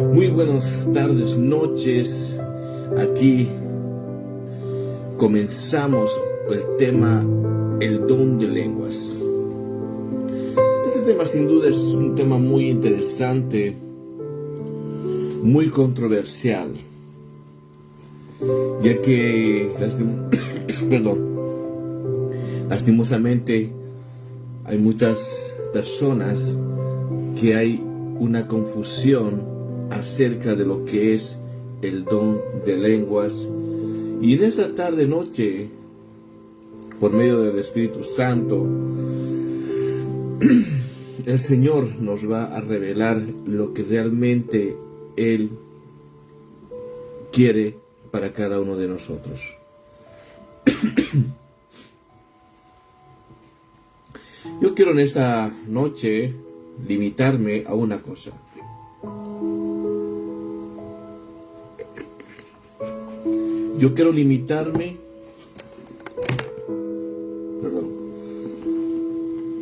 Muy buenas tardes, noches. Aquí comenzamos el tema, el don de lenguas. Este tema sin duda es un tema muy interesante, muy controversial, ya que lastimosamente hay muchas personas que hay una confusión acerca de lo que es el don de lenguas. Y en esta tarde noche, por medio del Espíritu Santo, el Señor nos va a revelar lo que realmente Él quiere para cada uno de nosotros. Yo quiero en esta noche limitarme a una cosa. Yo quiero limitarme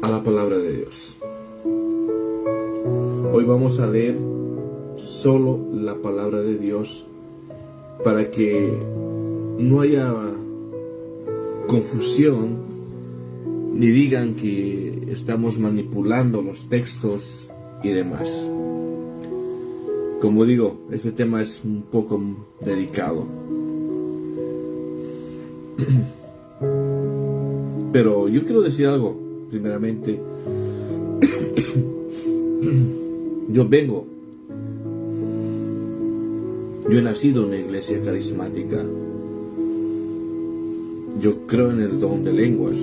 a la palabra de Dios. Hoy vamos a leer solo la palabra de Dios para que no haya confusión ni digan que estamos manipulando los textos y demás. Como digo, este tema es un poco delicado. Pero yo quiero decir algo, primeramente. Yo he nacido en una iglesia carismática. Yo creo en el don de lenguas.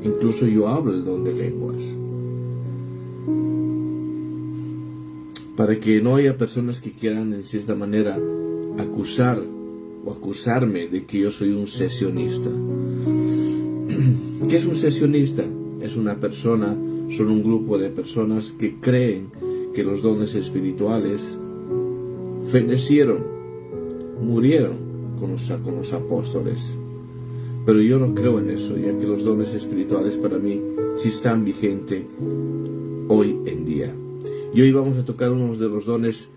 Incluso yo hablo el don de lenguas. Para que no haya personas que quieran en cierta manera acusar o acusarme de que yo soy un sesionista. ¿Qué es un sesionista? Es una persona, son un grupo de personas que creen que los dones espirituales fenecieron, murieron con los apóstoles. Pero yo no creo en eso, ya que los dones espirituales para mí sí están vigentes hoy en día. Y hoy vamos a tocar uno de los dones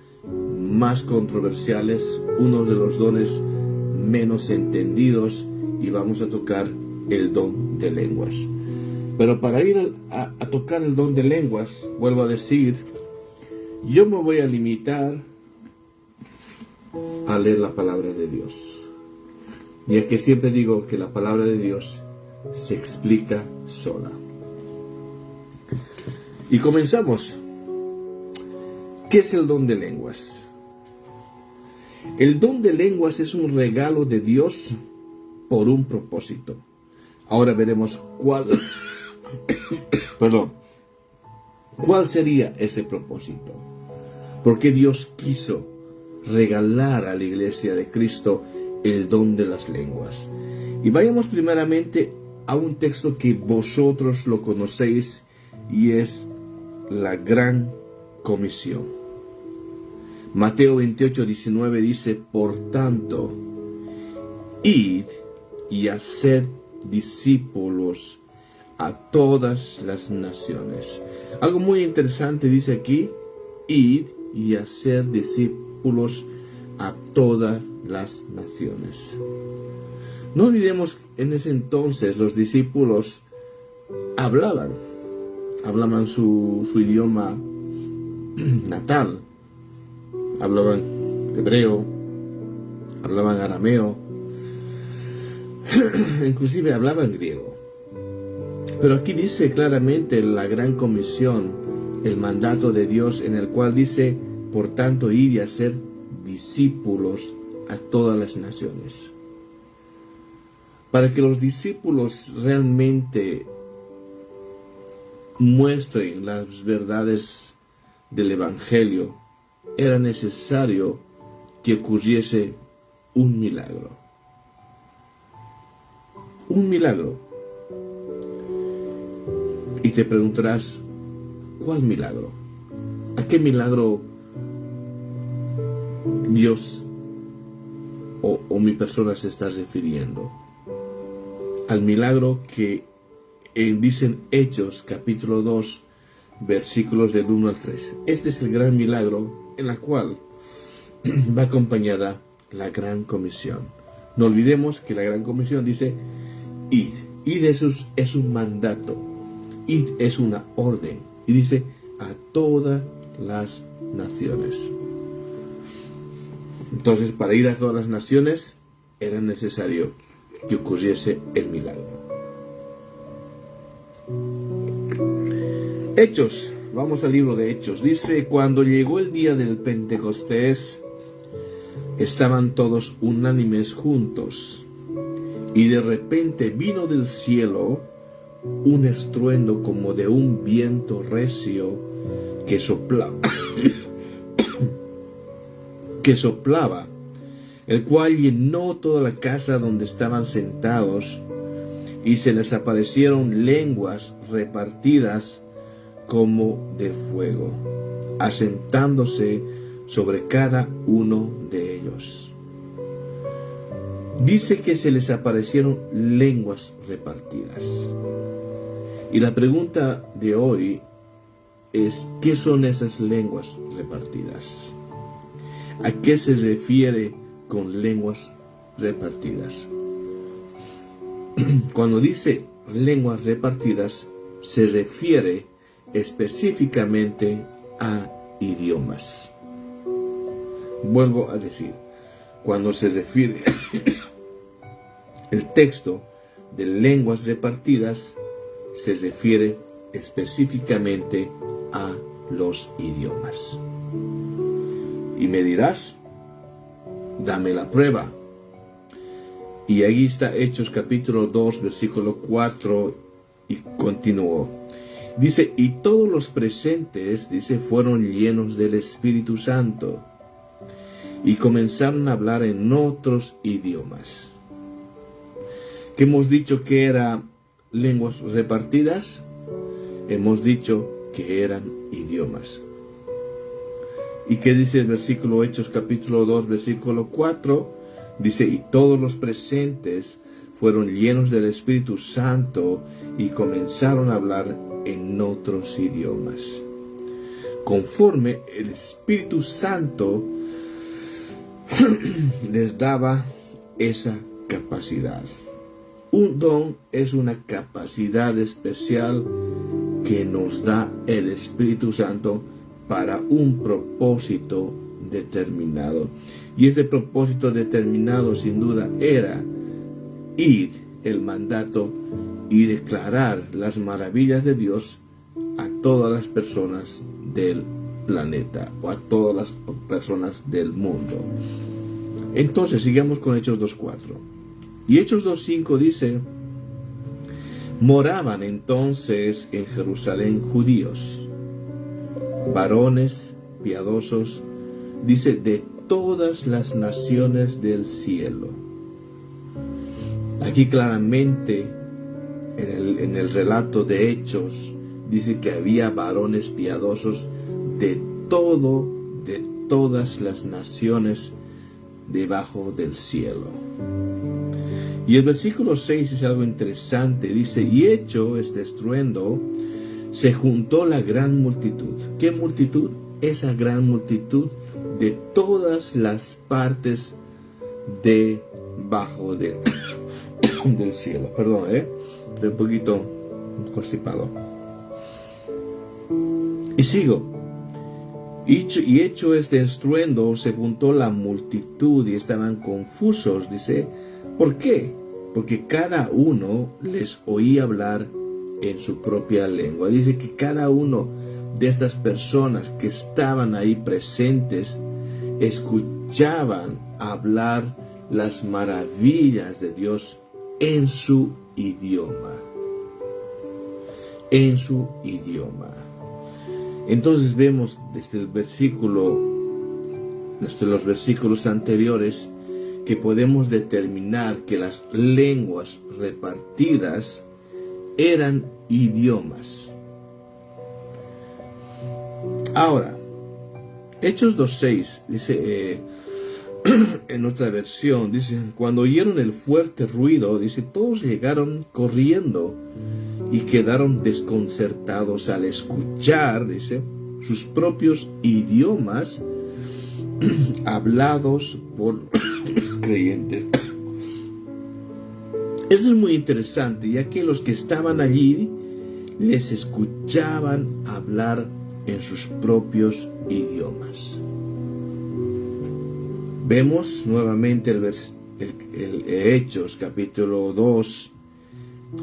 más controversiales, uno de los dones menos entendidos, y vamos a tocar el don de lenguas. Pero para ir a tocar el don de lenguas, vuelvo a decir, yo me voy a limitar a leer la palabra de Dios. Ya que siempre digo que la palabra de Dios se explica sola. Y comenzamos. ¿Qué es el don de lenguas? El don de lenguas es un regalo de Dios por un propósito. Ahora veremos cuál sería ese propósito. ¿Por qué Dios quiso regalar a la iglesia de Cristo el don de las lenguas? Y vayamos primeramente a un texto que vosotros lo conocéis, y es la gran comisión. Mateo 28:19 dice: por tanto, id y haced discípulos a todas las naciones. Algo muy interesante dice aquí: id y hacer discípulos a todas las naciones. No olvidemos, en ese entonces los discípulos hablaban su idioma natal, hablaban hebreo, hablaban arameo, inclusive hablaban griego. Pero aquí dice claramente la gran comisión, el mandato de Dios, en el cual dice: por tanto, id y hacer discípulos a todas las naciones. Para que los discípulos realmente muestren las verdades del Evangelio, era necesario que ocurriese un milagro. Un milagro. Y te preguntarás, ¿cuál milagro? ¿A qué milagro Dios o mi persona se está refiriendo? Al milagro que dicen Hechos capítulo 2 versículos del 1 al 3. Este es el gran milagro en la cual va acompañada la gran comisión. No olvidemos que la gran comisión dice id. Id es un mandato. Id es una orden. Y dice a todas las naciones. Entonces, para ir a todas las naciones era necesario que ocurriese el milagro. Hechos, vamos al libro de Hechos. Dice, cuando llegó el día del Pentecostés, estaban todos unánimes juntos, y de repente vino del cielo un estruendo como de un viento recio que soplaba, el cual llenó toda la casa donde estaban sentados, y se les aparecieron lenguas repartidas como de fuego, asentándose sobre cada uno de ellos. Dice que se les aparecieron lenguas repartidas. Y la pregunta de hoy es, ¿qué son esas lenguas repartidas? ¿A qué se refiere con lenguas repartidas? Cuando dice lenguas repartidas, se refiere específicamente a idiomas. Vuelvo a decir, cuando se refiere el texto de lenguas repartidas, se refiere específicamente a los idiomas. Y me dirás, dame la prueba. Y ahí está Hechos capítulo 2, versículo 4, y continuó. Dice, y todos los presentes, dice, fueron llenos del Espíritu Santo, y comenzaron a hablar en otros idiomas. ¿Qué hemos dicho que eran lenguas repartidas? Hemos dicho que eran idiomas. ¿Y qué dice el versículo Hechos capítulo 2, versículo 4? Dice, y todos los presentes fueron llenos del Espíritu Santo y comenzaron a hablar en otros idiomas. Conforme el Espíritu Santo les daba esa capacidad. Un don es una capacidad especial que nos da el Espíritu Santo para un propósito determinado. Y ese propósito determinado sin duda era ir, el mandato, y declarar las maravillas de Dios a todas las personas del planeta o a todas las personas del mundo. Entonces sigamos con Hechos 2.4. Y Hechos 2.5 dice, moraban entonces en Jerusalén judíos, varones piadosos, dice, de todas las naciones del cielo. Aquí claramente en el relato de Hechos dice que había varones piadosos de todas las naciones debajo del cielo. Y el versículo 6 es algo interesante, dice, y hecho este estruendo, se juntó la gran multitud. ¿Qué multitud? Esa gran multitud de todas las partes debajo del cielo. Perdón, estoy un poquito constipado. Y sigo. Y hecho este estruendo, se juntó la multitud y estaban confusos. Dice, ¿por qué? Porque cada uno les oía hablar en su propia lengua. Dice que cada uno de estas personas que estaban ahí presentes escuchaban hablar las maravillas de Dios en su idioma. En su idioma. Entonces vemos desde los versículos anteriores, que podemos determinar que las lenguas repartidas eran idiomas. Ahora, Hechos 2.6 dice, en otra versión, dice, cuando oyeron el fuerte ruido, dice, todos llegaron corriendo y quedaron desconcertados al escuchar, dice, sus propios idiomas hablados por creyentes. Esto es muy interesante, ya que los que estaban allí les escuchaban hablar en sus propios idiomas. Vemos nuevamente el Hechos capítulo 2,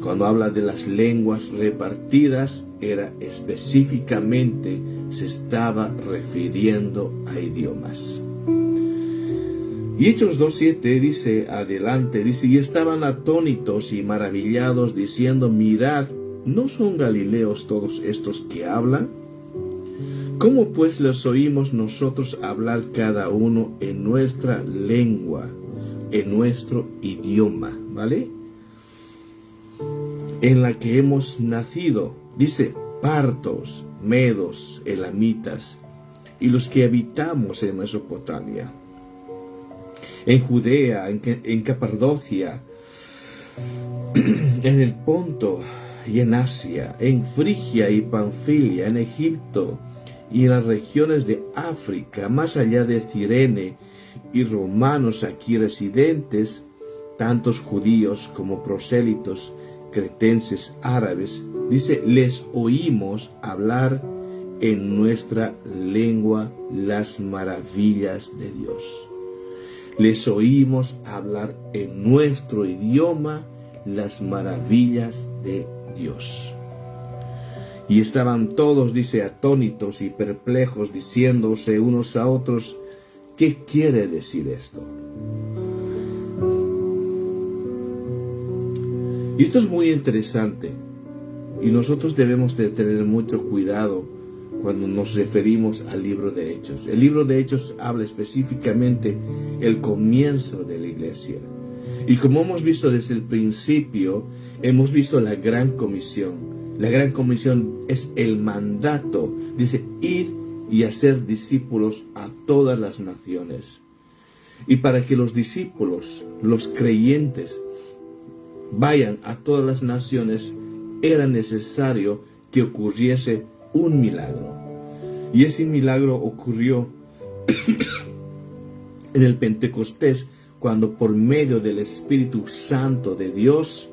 cuando habla de las lenguas repartidas, era específicamente, se estaba refiriendo a idiomas. Y Hechos 2:7 dice, adelante, dice, y estaban atónitos y maravillados, diciendo, mirad, ¿no son galileos todos estos que hablan? ¿Cómo pues los oímos nosotros hablar cada uno en nuestra lengua, en nuestro idioma, ¿vale? En la que hemos nacido, dice, partos, medos, elamitas, y los que habitamos en Mesopotamia, en Judea, en Capadocia, en el Ponto y en Asia, en Frigia y Panfilia, en Egipto y en las regiones de África, más allá de Cirene, y romanos aquí residentes, tantos judíos como prosélitos, cretenses, árabes, dice, les oímos hablar en nuestra lengua las maravillas de Dios. Les oímos hablar en nuestro idioma las maravillas de Dios. Y estaban todos, dice, atónitos y perplejos, diciéndose unos a otros, ¿qué quiere decir esto? Y esto es muy interesante, y nosotros debemos de tener mucho cuidado cuando nos referimos al libro de Hechos. El libro de Hechos habla específicamente el comienzo de la iglesia. Y como hemos visto desde el principio, hemos visto la gran comisión. La gran comisión es el mandato, dice, ir y hacer discípulos a todas las naciones. Y para que los discípulos, los creyentes, vayan a todas las naciones, era necesario que ocurriese un milagro. Y ese milagro ocurrió en el Pentecostés, cuando por medio del Espíritu Santo de Dios,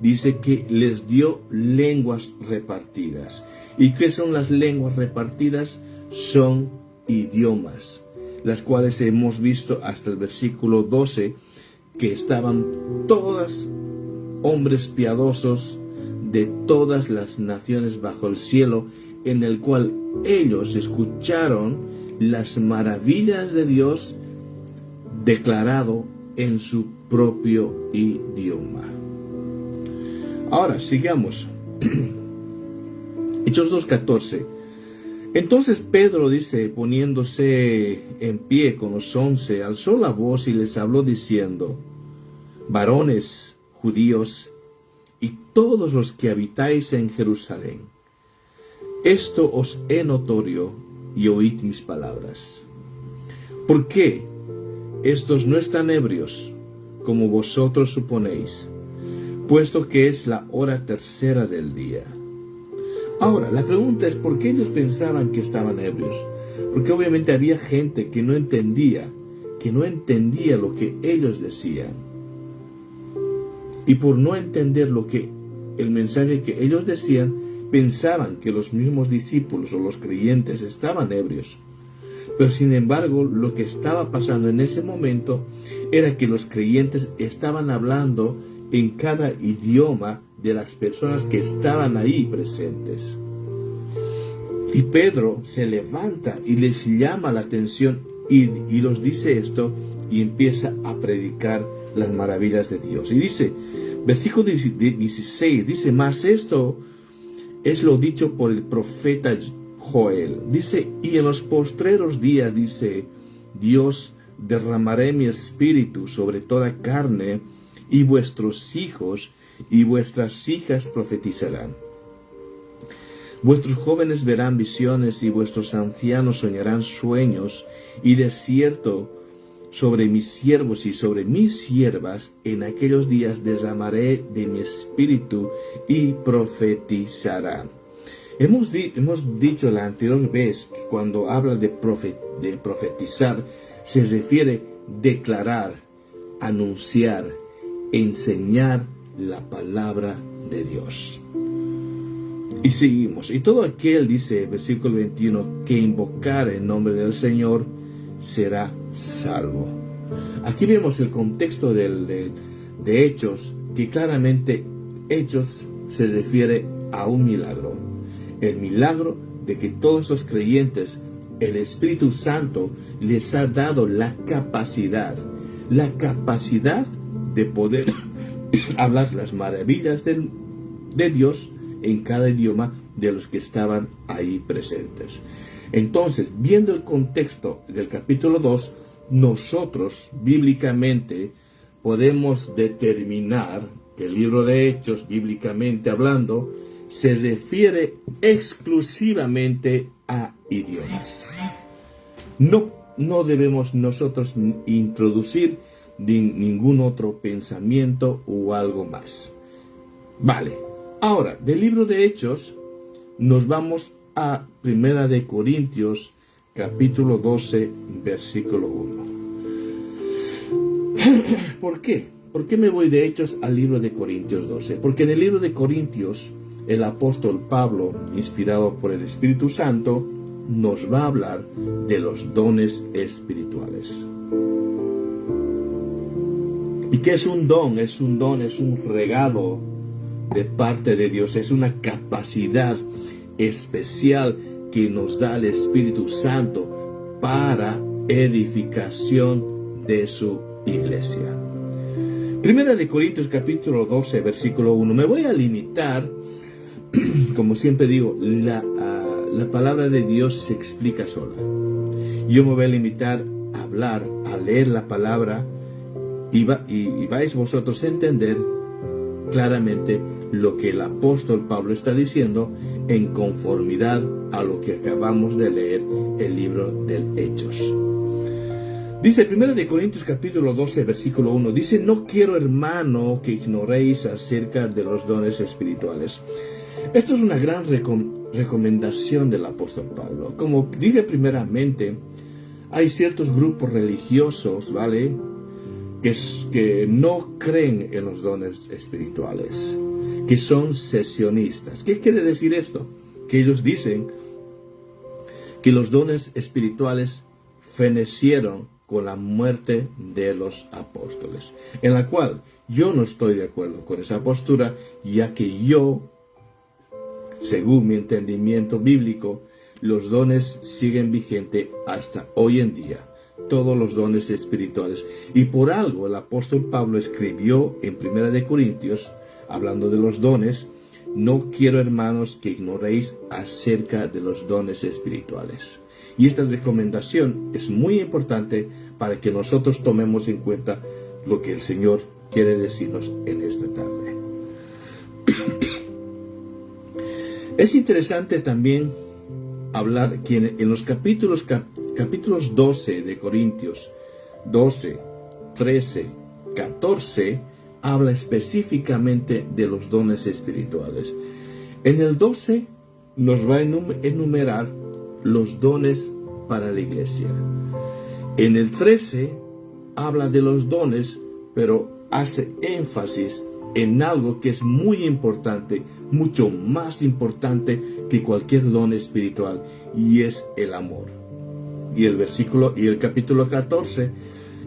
dice que les dio lenguas repartidas. ¿Y qué son las lenguas repartidas? Son idiomas, las cuales hemos visto hasta el versículo 12, que estaban todas hombres piadosos de todas las naciones bajo el cielo, en el cual ellos escucharon las maravillas de Dios declarado en su propio idioma. Ahora, sigamos. Hechos 2:14. Entonces Pedro, dice, poniéndose en pie con los 11, alzó la voz y les habló diciendo, varones judíos y todos los que habitáis en Jerusalén, esto os es notorio y oíd mis palabras. ¿Por qué? Estos no están ebrios, como vosotros suponéis, puesto que es la hora tercera del día. Ahora, la pregunta es, ¿por qué ellos pensaban que estaban ebrios? Porque obviamente había gente que no entendía lo que ellos decían. Y por no entender el mensaje que ellos decían, pensaban que los mismos discípulos o los creyentes estaban ebrios. Pero sin embargo, lo que estaba pasando en ese momento era que los creyentes estaban hablando en cada idioma de las personas que estaban ahí presentes. Y Pedro se levanta y les llama la atención y los dice esto, y empieza a predicar las maravillas de Dios. Y dice, versículo 16, dice, mas esto es lo dicho por el profeta Joel. Dice, y en los postreros días, dice, Dios, derramaré mi espíritu sobre toda carne, y vuestros hijos y vuestras hijas profetizarán. Vuestros jóvenes verán visiones y vuestros ancianos soñarán sueños, y de cierto sobre mis siervos y sobre mis siervas en aquellos días derramaré de mi espíritu y profetizarán. Hemos dicho la anterior vez que cuando habla de profetizar, se refiere declarar, anunciar, enseñar la palabra de Dios. Y seguimos. Y todo aquel, dice versículo 21, que invocar el nombre del Señor será salvo. Aquí vemos el contexto de Hechos, que claramente Hechos se refiere a un milagro. El milagro de que todos los creyentes, el Espíritu Santo les ha dado la capacidad de poder hablar las maravillas de Dios en cada idioma de los que estaban ahí presentes. Entonces, viendo el contexto del capítulo 2, nosotros bíblicamente podemos determinar que el libro de Hechos, bíblicamente hablando, se refiere exclusivamente a idiomas. No debemos nosotros introducir ningún otro pensamiento o algo más. Vale, ahora, del libro de Hechos, nos vamos a 1 de Corintios, capítulo 12, versículo 1. ¿Por qué? ¿Por qué me voy de Hechos al libro de Corintios 12? Porque en el libro de Corintios, el apóstol Pablo, inspirado por el Espíritu Santo, nos va a hablar de los dones espirituales. ¿Y qué es un don? Es un regalo de parte de Dios, es una capacidad especial que nos da el Espíritu Santo para edificación de su iglesia. Primera de Corintios capítulo 12, versículo 1. Me voy a limitar, como siempre digo, la palabra de Dios se explica sola. Yo me voy a limitar a hablar, a leer la palabra y vais vosotros a entender claramente lo que el apóstol Pablo está diciendo en conformidad a lo que acabamos de leer el libro del Hechos. Dice 1 de Corintios capítulo 12 versículo 1, dice: no quiero, hermano, que ignoréis acerca de los dones espirituales. Esto es una gran recomendación del apóstol Pablo. Como dije primeramente, hay ciertos grupos religiosos, ¿vale?, que no creen en los dones espirituales, que son sesionistas. ¿Qué quiere decir esto? Que ellos dicen que los dones espirituales fenecieron con la muerte de los apóstoles, en la cual yo no estoy de acuerdo con esa postura, ya que yo, según mi entendimiento bíblico, los dones siguen vigentes hasta hoy en día, todos los dones espirituales. Y por algo el apóstol Pablo escribió en 1 de Corintios, hablando de los dones: no quiero, hermanos, que ignoréis acerca de los dones espirituales. Y esta recomendación es muy importante para que nosotros tomemos en cuenta lo que el Señor quiere decirnos en esta tarde. Es interesante también hablar que en los capítulos 12 de Corintios, 12, 13, 14, habla específicamente de los dones espirituales. En el 12 nos va a enumerar los dones para la iglesia. En el 13 habla de los dones, pero hace énfasis en algo que es muy importante, mucho más importante que cualquier don espiritual, y es el amor. Y el capítulo 14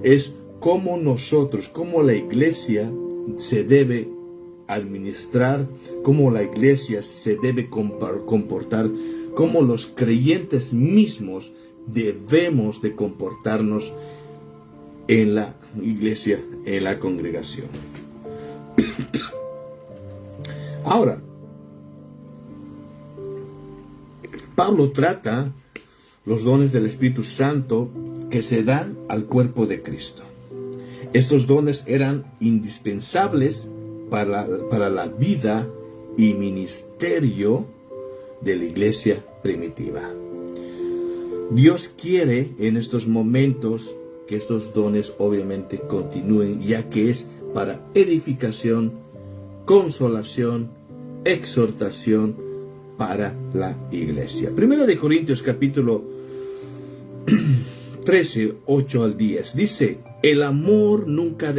es cómo nosotros, cómo la iglesia se debe administrar, cómo la iglesia se debe comportar, cómo los creyentes mismos debemos de comportarnos en la iglesia, en la congregación. Ahora, Pablo trata los dones del Espíritu Santo que se dan al cuerpo de Cristo. Estos dones eran indispensables para la vida y ministerio de la iglesia primitiva. Dios quiere en estos momentos que estos dones obviamente continúen, ya que es para edificación, consolación, exhortación, para la iglesia. Primera de Corintios capítulo 13, 8 al 10. Dice, el amor nunca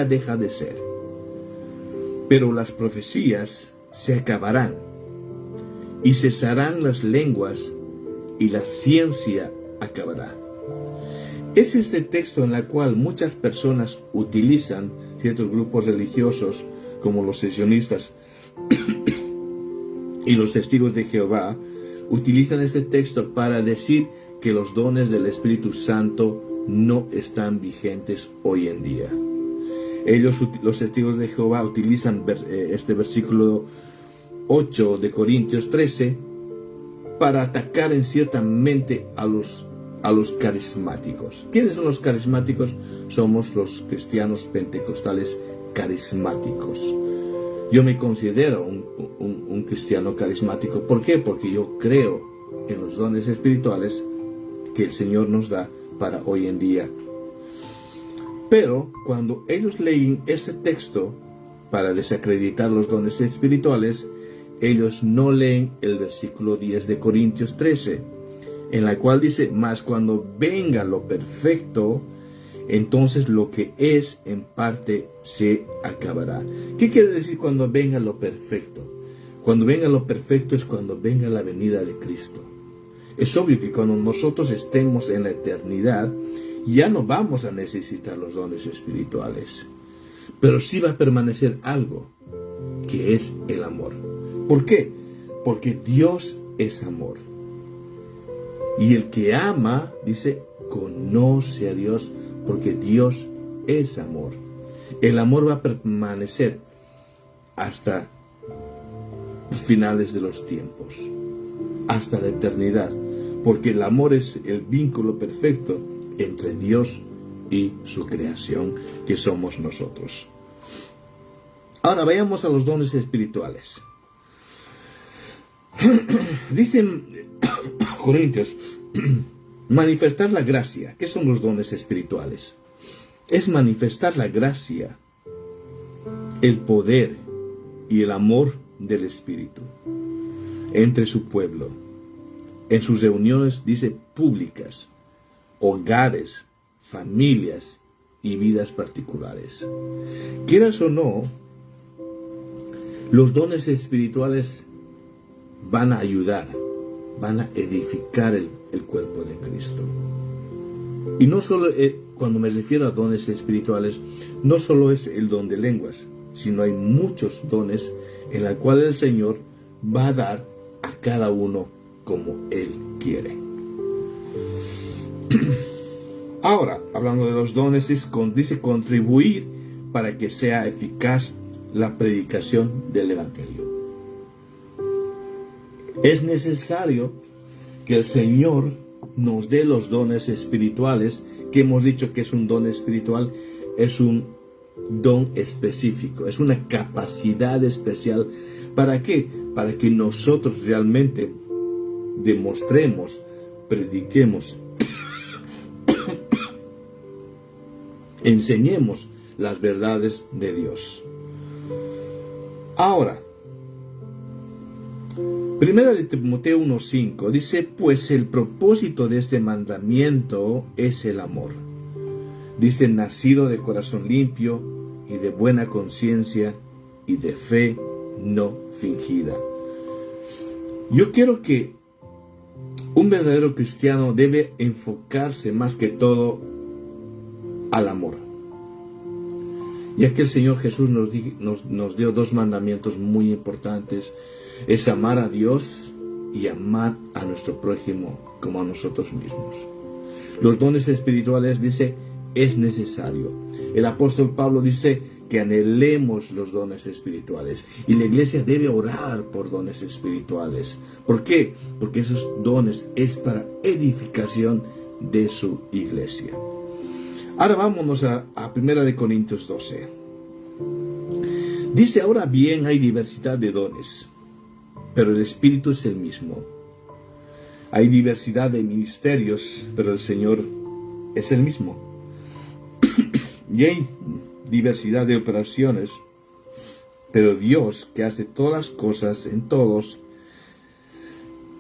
deja de ser, pero las profecías se acabarán, y cesarán las lenguas, y la ciencia acabará. Es este texto en el cual muchas personas utilizan, ciertos grupos religiosos, como los sesionistas y los testigos de Jehová, utilizan este texto para decir que los dones del Espíritu Santo no están vigentes hoy en día. Ellos, los testigos de Jehová, utilizan este versículo 8 de Corintios 13 para atacar en cierta mente a los carismáticos. ¿Quiénes son los carismáticos? Somos los cristianos pentecostales carismáticos. Yo me considero un cristiano carismático. ¿Por qué? Porque yo creo en los dones espirituales que el Señor nos da para hoy en día. Pero cuando ellos leen este texto para desacreditar los dones espirituales, ellos no leen el versículo 10 de Corintios 13, en la cual dice, mas cuando venga lo perfecto, entonces lo que es en parte se acabará. ¿Qué quiere decir cuando venga lo perfecto? Cuando venga lo perfecto es cuando venga la venida de Cristo. Es obvio que cuando nosotros estemos en la eternidad, ya no vamos a necesitar los dones espirituales. Pero sí va a permanecer algo, que es el amor. ¿Por qué? Porque Dios es amor. Y el que ama, dice, conoce a Dios, porque Dios es amor. El amor va a permanecer hasta los finales de los tiempos, hasta la eternidad, porque el amor es el vínculo perfecto entre Dios y su creación, que somos nosotros. Ahora vayamos a los dones espirituales. Dicen Corintios, manifestar la gracia. ¿Qué son los dones espirituales? Es manifestar la gracia, el poder y el amor del Espíritu entre su pueblo, en sus reuniones, dice, públicas, hogares, familias y vidas particulares. Quieras o no, los dones espirituales van a ayudar, van a edificar el cuerpo de Cristo. Y no solo, cuando me refiero a dones espirituales, no solo es el don de lenguas, sino hay muchos dones en los cuales el Señor va a dar a cada uno como Él quiere. Ahora, hablando de los dones, dice contribuir para que sea eficaz la predicación del Evangelio. Es necesario que el Señor nos dé los dones espirituales, que hemos dicho que es un don espiritual, es un don específico, es una capacidad especial. ¿Para qué? Para que nosotros realmente demostremos, prediquemos, enseñemos las verdades de Dios. Ahora, Primera de Timoteo 1:5 dice, pues el propósito de este mandamiento es el amor. Dice, nacido de corazón limpio y de buena conciencia y de fe no fingida. Yo quiero que un verdadero cristiano debe enfocarse más que todo al amor, ya que el Señor Jesús nos dio dos mandamientos muy importantes. Es amar a Dios y amar a nuestro prójimo como a nosotros mismos. Los dones espirituales, dice, es necesario. El apóstol Pablo dice que anhelemos los dones espirituales. Y la iglesia debe orar por dones espirituales. ¿Por qué? Porque esos dones es para edificación de su iglesia. Ahora vámonos a 1 Corintios 12. Dice, ahora bien hay diversidad de dones, pero el Espíritu es el mismo. Hay diversidad de ministerios, pero el Señor es el mismo. Y hay diversidad de operaciones, Pero Dios, que hace todas las cosas en todos,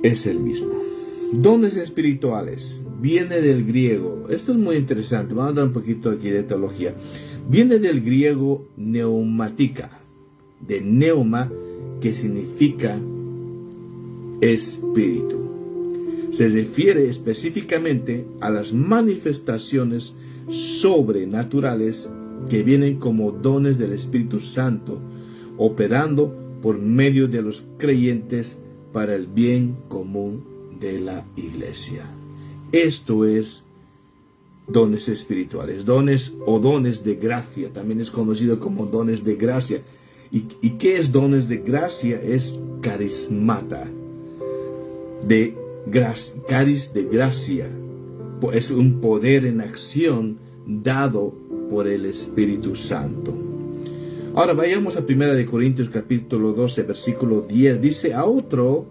es el mismo. Dones espirituales. Viene del griego. Esto es muy interesante. Vamos a dar un poquito aquí de teología. Viene del griego neumática. De neuma, que significa espíritu. Se refiere específicamente a las manifestaciones sobrenaturales que vienen como dones del Espíritu Santo, operando por medio de los creyentes para el bien común de la iglesia. Esto es dones espirituales, dones o dones de gracia, también es conocido como dones de gracia. ¿Y qué es dones de gracia? Es carismata, caris de gracia, es un poder en acción dado por el Espíritu Santo. Ahora vayamos a 1 Corintios capítulo 12, versículo 10. Dice: a otro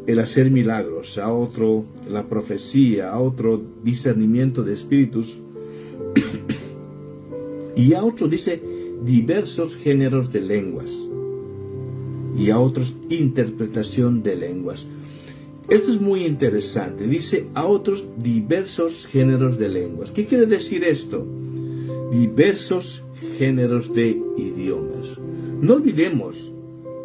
el hacer milagros, a otro la profecía, a otro discernimiento de espíritus, y a otro dice diversos géneros de lenguas, y a otros interpretación de lenguas. Esto es muy interesante. Dice a otros diversos géneros de lenguas. ¿Qué quiere decir esto? Diversos géneros de idiomas. No olvidemos,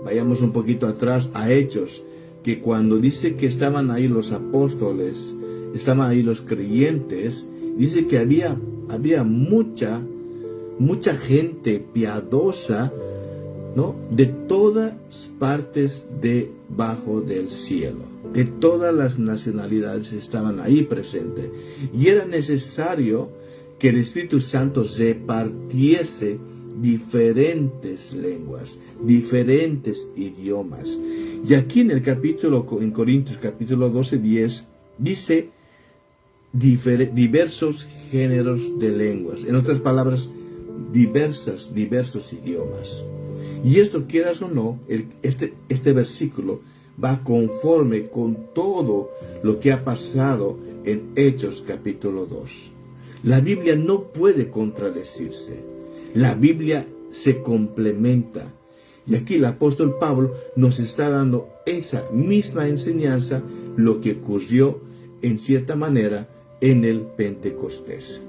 vayamos un poquito atrás a Hechos, que cuando dice que estaban ahí los apóstoles, estaban ahí los creyentes, dice que había mucha gente piadosa, ¿no?, de todas partes debajo del cielo. De todas las nacionalidades estaban ahí presentes. Y era necesario que el Espíritu Santo repartiese diferentes lenguas, diferentes idiomas. Y aquí en Corintios capítulo 12, 10, dice diversos géneros de lenguas. En otras palabras, diversos idiomas. Y esto, quieras o no, este versículo va conforme con todo lo que ha pasado en Hechos capítulo 2. La Biblia no puede contradecirse. La Biblia se complementa. Y aquí el apóstol Pablo nos está dando esa misma enseñanza, lo que ocurrió en cierta manera en el Pentecostés.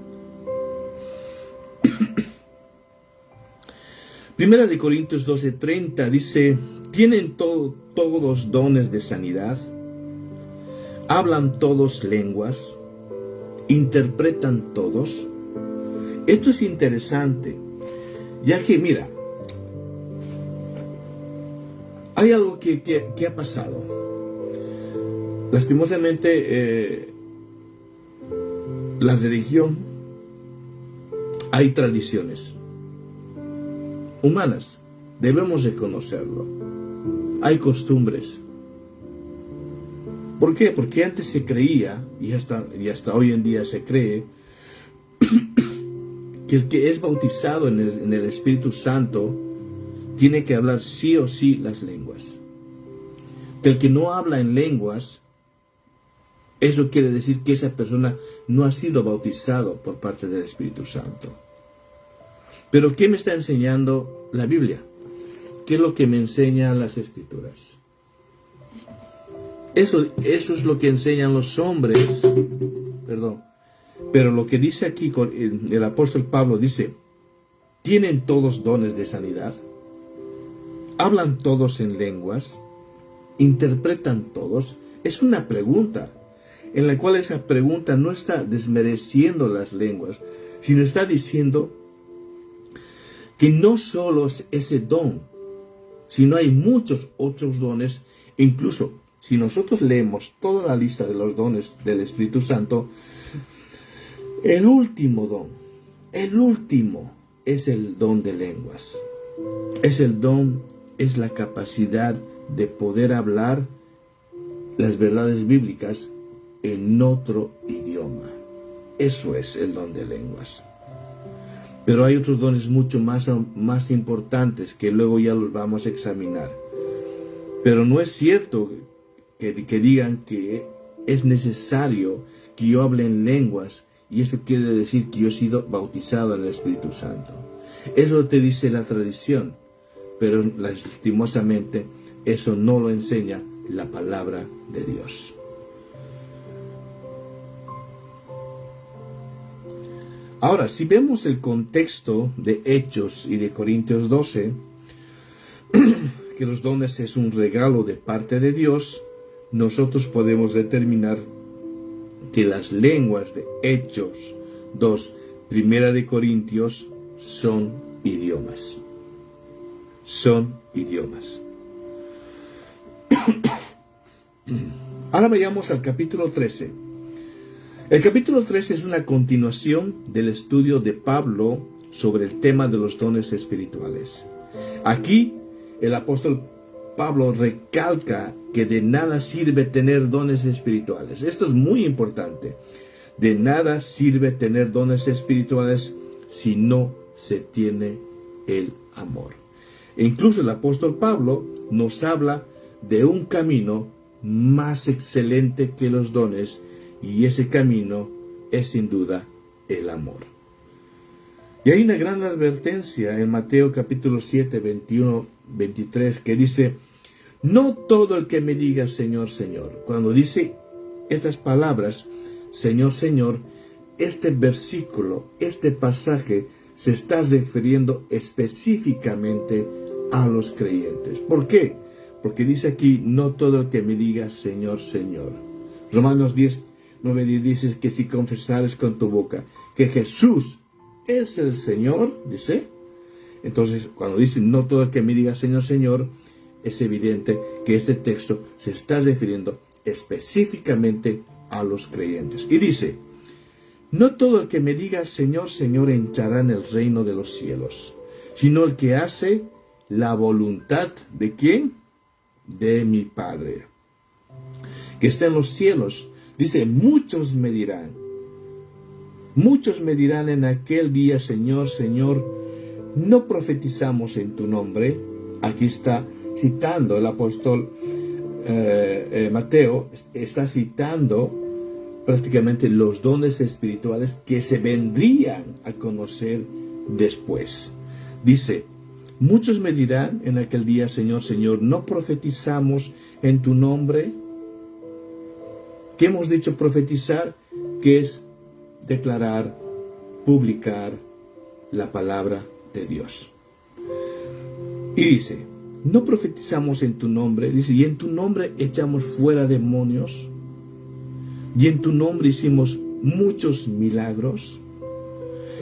Primera de Corintios 12:30 dice: ¿tienen todos dones de sanidad? ¿Hablan todos lenguas? ¿Interpretan todos? Esto es interesante, ya que mira, hay algo que ha pasado. Lastimosamente, la religión, hay tradiciones humanas, debemos reconocerlo. Hay costumbres. ¿Por qué? Porque antes se creía, y hasta hoy en día se cree, que el que es bautizado en el Espíritu Santo tiene que hablar sí o sí las lenguas. Que el que no habla en lenguas, eso quiere decir que esa persona no ha sido bautizado por parte del Espíritu Santo. Pero ¿qué me está enseñando la Biblia? ¿Qué es lo que me enseñan las Escrituras? Eso es lo que enseñan los hombres. Pero lo que dice aquí el apóstol Pablo dice: ¿tienen todos dones de sanidad? ¿Hablan todos en lenguas? ¿Interpretan todos? Es una pregunta, en la cual esa pregunta no está desmereciendo las lenguas, sino está diciendo que no solo es ese don, sino hay muchos otros dones. Incluso si nosotros leemos toda la lista de los dones del Espíritu Santo, el último don, es el don de lenguas. Es la capacidad de poder hablar las verdades bíblicas en otro idioma. Eso es el don de lenguas. Pero hay otros dones mucho más importantes que luego ya los vamos a examinar. Pero no es cierto que digan que es necesario que yo hable en lenguas, y eso quiere decir que yo he sido bautizado en el Espíritu Santo. Eso te dice la tradición. pero lastimosamente eso no lo enseña la palabra de Dios. Ahora, si vemos el contexto de Hechos y de Corintios 12, que los dones es un regalo de parte de Dios, nosotros podemos determinar que las lenguas de Hechos 2, Primera de Corintios, son idiomas. Son idiomas. Ahora vayamos al capítulo 13. El capítulo 13 es una continuación del estudio de Pablo sobre el tema de los dones espirituales. Aquí el apóstol Pablo recalca que de nada sirve tener dones espirituales. Esto es muy importante. De nada sirve tener dones espirituales si no se tiene el amor. E incluso el apóstol Pablo nos habla de un camino más excelente que los dones, y ese camino es sin duda el amor. Y hay una gran advertencia en Mateo capítulo 7, 21, 23, que dice: no todo el que me diga Señor, Señor. Cuando dice estas palabras, Señor, Señor, este versículo, este pasaje, se está refiriendo específicamente a los creyentes. ¿Por qué? Porque dice aquí: no todo el que me diga Señor, Señor. Romanos 10, 9 dice que si confesares con tu boca que Jesús es el Señor, dice, entonces cuando dice no todo el que me diga Señor, Señor, es evidente que este texto se está refiriendo específicamente a los creyentes. Y dice: no todo el que me diga Señor, Señor entrará en el reino de los cielos, sino el que hace la voluntad ¿de quién? De mi Padre, que está en los cielos. Dice: muchos me dirán en aquel día, Señor, Señor, ¿no profetizamos en tu nombre? Aquí está citando el apóstol Mateo, está citando prácticamente los dones espirituales que se vendrían a conocer después. Dice: muchos me dirán en aquel día, Señor, Señor, ¿no profetizamos en tu nombre? ¿Qué hemos dicho profetizar? Que es declarar, publicar la palabra de Dios. Y dice: ¿no profetizamos en tu nombre? Dice: y en tu nombre echamos fuera demonios, y en tu nombre hicimos muchos milagros.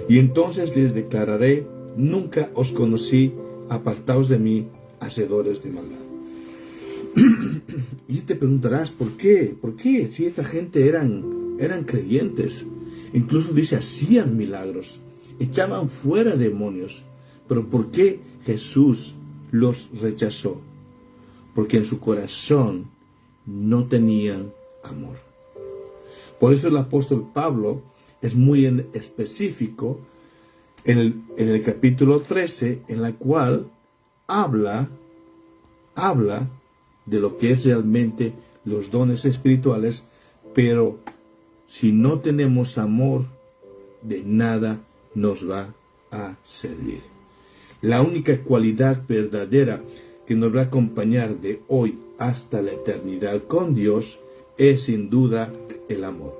Y entonces les declararé: nunca os conocí, apartaos de mí, hacedores de maldad. Y te preguntarás, ¿por qué? ¿Por qué? Si esta gente eran creyentes. Incluso dice, hacían milagros, echaban fuera demonios. Pero ¿por qué Jesús los rechazó? Porque en su corazón no tenían amor. Por eso el apóstol Pablo es muy específico en el capítulo 13, en la cual habla de lo que es realmente los dones espirituales, pero si no tenemos amor, de nada nos va a servir. La única cualidad verdadera que nos va a acompañar de hoy hasta la eternidad con Dios es sin duda el amor.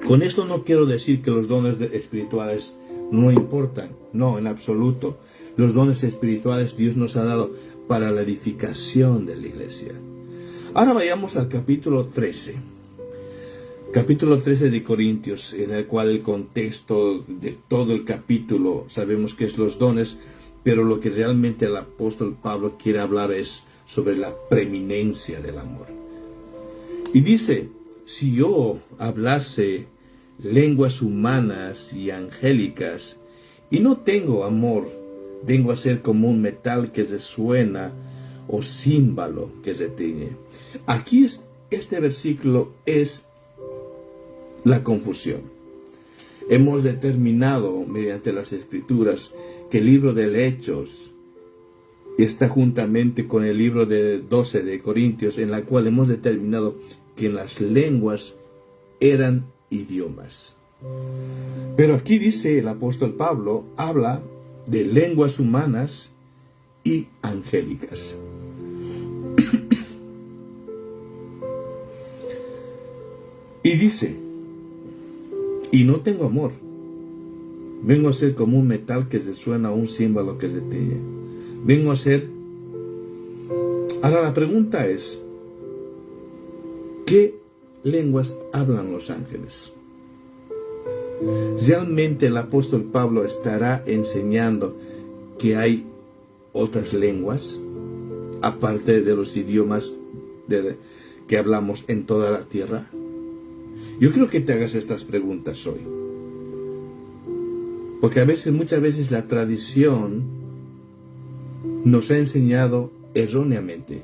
Con esto no quiero decir que los dones espirituales no importan, no, en absoluto. Los dones espirituales Dios nos ha dado para la edificación de la iglesia. Ahora vayamos al capítulo 13. Capítulo 13 de Corintios, en el cual el contexto de todo el capítulo sabemos que es los dones, pero lo que realmente el apóstol Pablo quiere hablar es sobre la preeminencia del amor. Y dice: si yo hablase lenguas humanas y angélicas y no tengo amor, vengo a ser como un metal que resuena o címbalo que retiñe. Aquí este versículo es la confusión. Hemos determinado mediante las escrituras que el libro de Hechos está juntamente con el libro de 12 de Corintios, en la cual hemos determinado que las lenguas eran idiomas. Pero aquí dice el apóstol Pablo, habla de lenguas humanas y angélicas. Y dice, y no tengo amor, vengo a ser como un metal que se suena, un címbalo que se tiñe. Vengo a ser... Ahora la pregunta es, ¿qué lenguas hablan los ángeles? ¿Realmente el apóstol Pablo estará enseñando que hay otras lenguas, aparte de los idiomas que hablamos en toda la tierra? Yo creo que te hagas estas preguntas hoy. Porque muchas veces la tradición nos ha enseñado erróneamente.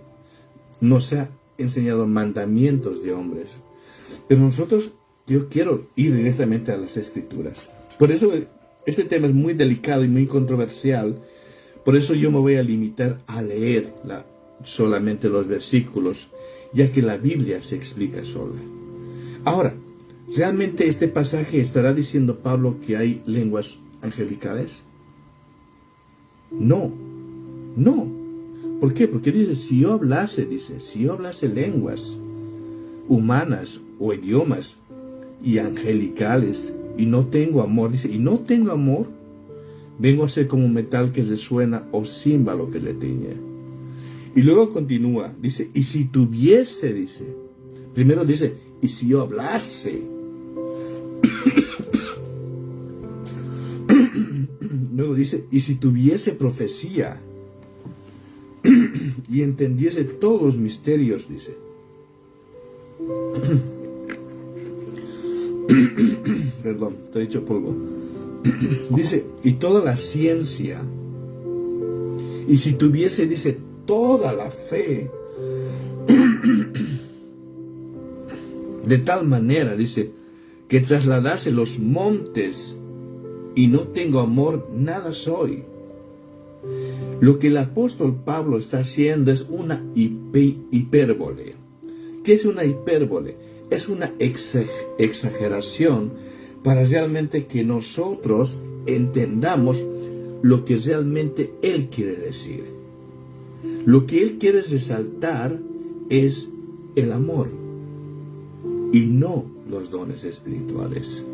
Nos ha enseñado mandamientos de hombres. Pero nosotros, yo quiero ir directamente a las Escrituras. Por eso este tema es muy delicado y muy controversial. Por eso yo me voy a limitar a leer solamente los versículos, ya que la Biblia se explica sola. Ahora, ¿realmente este pasaje estará diciendo Pablo que hay lenguas angelicales? No. ¿Por qué? Porque dice, si yo hablase lenguas humanas o idiomas y angelicales y no tengo amor, dice, y no tengo amor, vengo a ser como un metal que resuena o címbalo que le tiñe. Y luego continúa, dice, y si tuviese, primero dice, y si yo hablase. Luego dice, y si tuviese profecía y entendiese todos los misterios, dice. Perdón, estoy hecho polvo. Dice, y toda la ciencia. Y si tuviese, dice, toda la fe. De tal manera, dice, que trasladase los montes y no tengo amor, nada soy. Lo que el apóstol Pablo está haciendo es una hipérbole. ¿Qué es una hipérbole? Es una exageración para realmente que nosotros entendamos lo que realmente él quiere decir. Lo que él quiere resaltar es el amor y no los dones espirituales.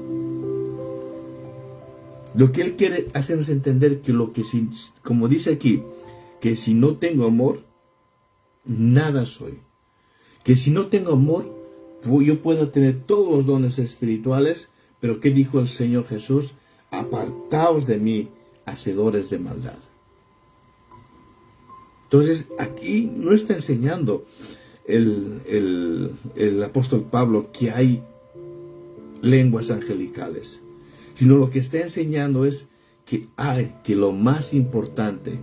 Lo que él quiere hacernos entender que como dice aquí, que si no tengo amor, nada soy. Que si no tengo amor, yo puedo tener todos los dones espirituales, pero ¿qué dijo el Señor Jesús? Apartaos de mí, hacedores de maldad. Entonces, aquí no está enseñando el apóstol Pablo que hay lenguas angelicales, sino lo que está enseñando es que lo más importante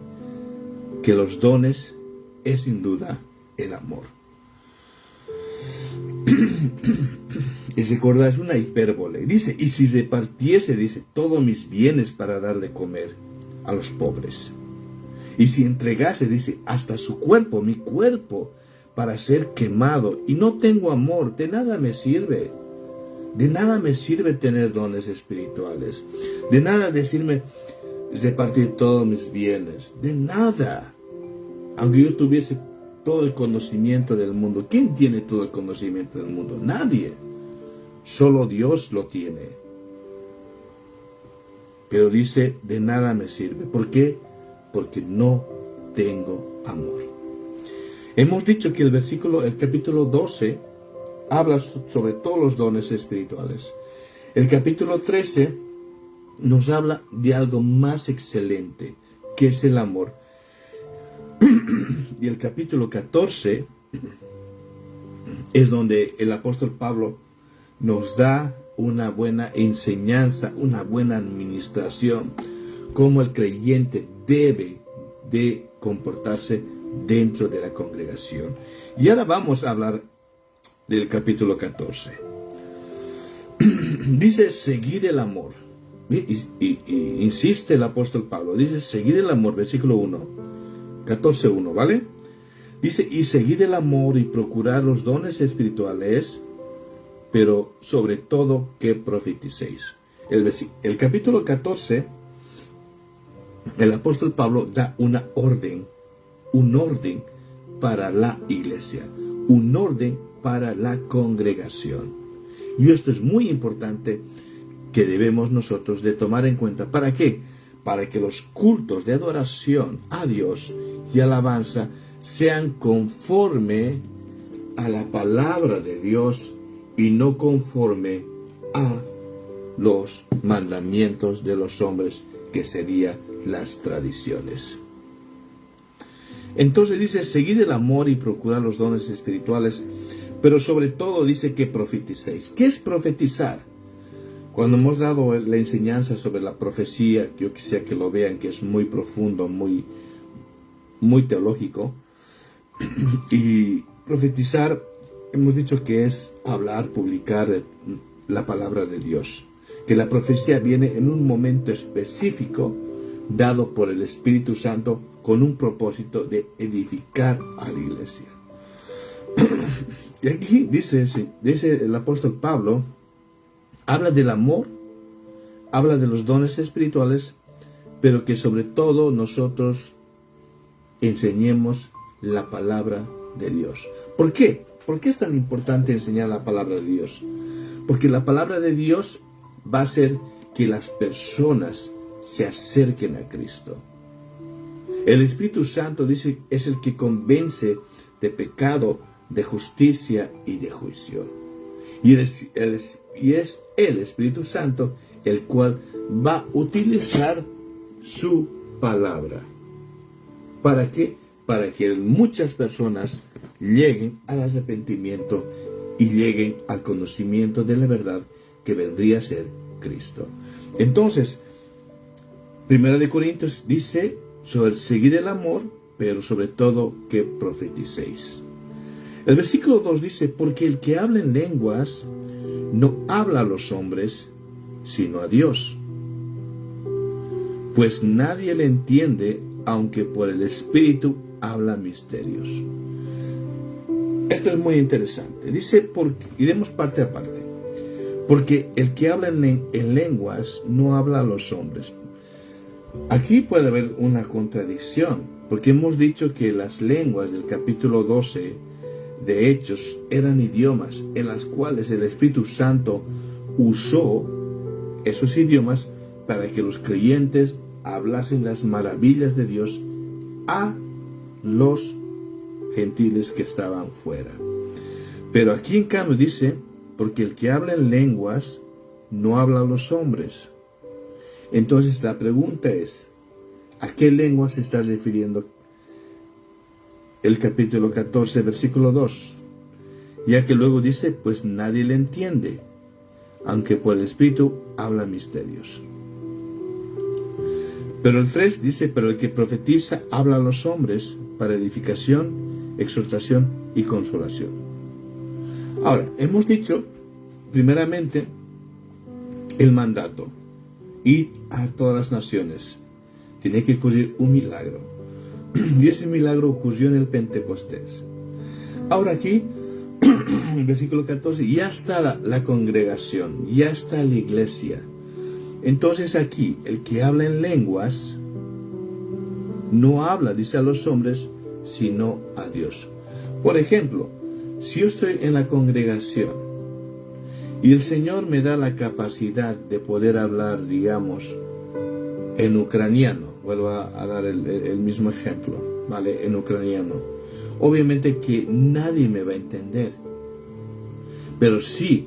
que los dones es sin duda el amor. Y recordad, es una hipérbole. Dice, y si repartiese, dice, todos mis bienes para dar de comer a los pobres. Y si entregase, dice, hasta su cuerpo, mi cuerpo, para ser quemado, y no tengo amor, de nada me sirve. De nada me sirve tener dones espirituales. De nada decirme repartir todos mis bienes. De nada. Aunque yo tuviese todo el conocimiento del mundo. ¿Quién tiene todo el conocimiento del mundo? Nadie. Solo Dios lo tiene. Pero dice, de nada me sirve. ¿Por qué? Porque no tengo amor. Hemos dicho que el capítulo 12 habla sobre todos los dones espirituales. El capítulo 13 nos habla de algo más excelente, que es el amor. Y el capítulo 14 es donde el apóstol Pablo nos da una buena enseñanza, una buena administración, cómo el creyente debe de comportarse dentro de la congregación. Y ahora vamos a hablar del capítulo 14. Dice, seguid el amor. Y insiste el apóstol Pablo. Dice, seguid el amor, versículo 1. 14:1, ¿vale? Dice, y seguid el amor y procurad los dones espirituales, pero sobre todo que profeticéis. El capítulo 14 el apóstol Pablo da un orden para la iglesia, un orden para la congregación. Y esto es muy importante que debemos nosotros de tomar en cuenta. ¿Para qué? Para que los cultos de adoración a Dios y alabanza sean conforme a la palabra de Dios y no conforme a los mandamientos de los hombres, que serían las tradiciones. Entonces dice, seguid el amor y procurad los dones espirituales, pero sobre todo dice que profeticéis. ¿Qué es profetizar? Cuando hemos dado la enseñanza sobre la profecía, yo quisiera que lo vean, que es muy profundo, muy teológico. Y profetizar, hemos dicho que es hablar, publicar la palabra de Dios. Que la profecía viene en un momento específico, dado por el Espíritu Santo, con un propósito de edificar a la iglesia. Y aquí dice el apóstol Pablo, habla del amor, habla de los dones espirituales, pero que sobre todo nosotros enseñemos la palabra de Dios. ¿Por qué? ¿Por qué es tan importante enseñar la palabra de Dios? Porque la palabra de Dios va a hacer que las personas se acerquen a Cristo. El Espíritu Santo, dice, es el que convence de pecado, de justicia y de juicio. Y es el Espíritu Santo el cual va a utilizar su palabra. ¿Para qué? Para que muchas personas lleguen al arrepentimiento y lleguen al conocimiento de la verdad, que vendría a ser Cristo. Entonces, 1 Corintios dice sobre seguir el amor, pero sobre todo que profeticéis. El versículo 2 dice, porque el que habla en lenguas no habla a los hombres, sino a Dios, pues nadie le entiende, aunque por el Espíritu habla misterios. Esto es muy interesante. Dice, y demos parte a parte, porque el que habla en lenguas no habla a los hombres. Aquí puede haber una contradicción, porque hemos dicho que las lenguas del capítulo 12 de Hechos eran idiomas en las cuales el Espíritu Santo usó esos idiomas para que los creyentes hablasen las maravillas de Dios a los gentiles que estaban fuera. Pero aquí en cambio dice, porque el que habla en lenguas no habla a los hombres. Entonces la pregunta es, ¿a qué lengua se está refiriendo el capítulo 14, versículo 2? Ya que luego dice, pues nadie le entiende, aunque por el Espíritu habla misterios. Pero el 3 dice, pero el que profetiza habla a los hombres para edificación, exhortación y consolación. Ahora, hemos dicho, primeramente, el mandato. Ir a todas las naciones. Tiene que ocurrir un milagro. Y ese milagro ocurrió en el Pentecostés. Ahora aquí, en el versículo 14, ya está la congregación, ya está la iglesia. Entonces aquí, el que habla en lenguas, no habla, dice, a los hombres, sino a Dios. Por ejemplo, si yo estoy en la congregación, y el Señor me da la capacidad de poder hablar, digamos, en ucraniano. Vuelvo a dar el mismo ejemplo, ¿vale? En ucraniano. Obviamente que nadie me va a entender. Pero sí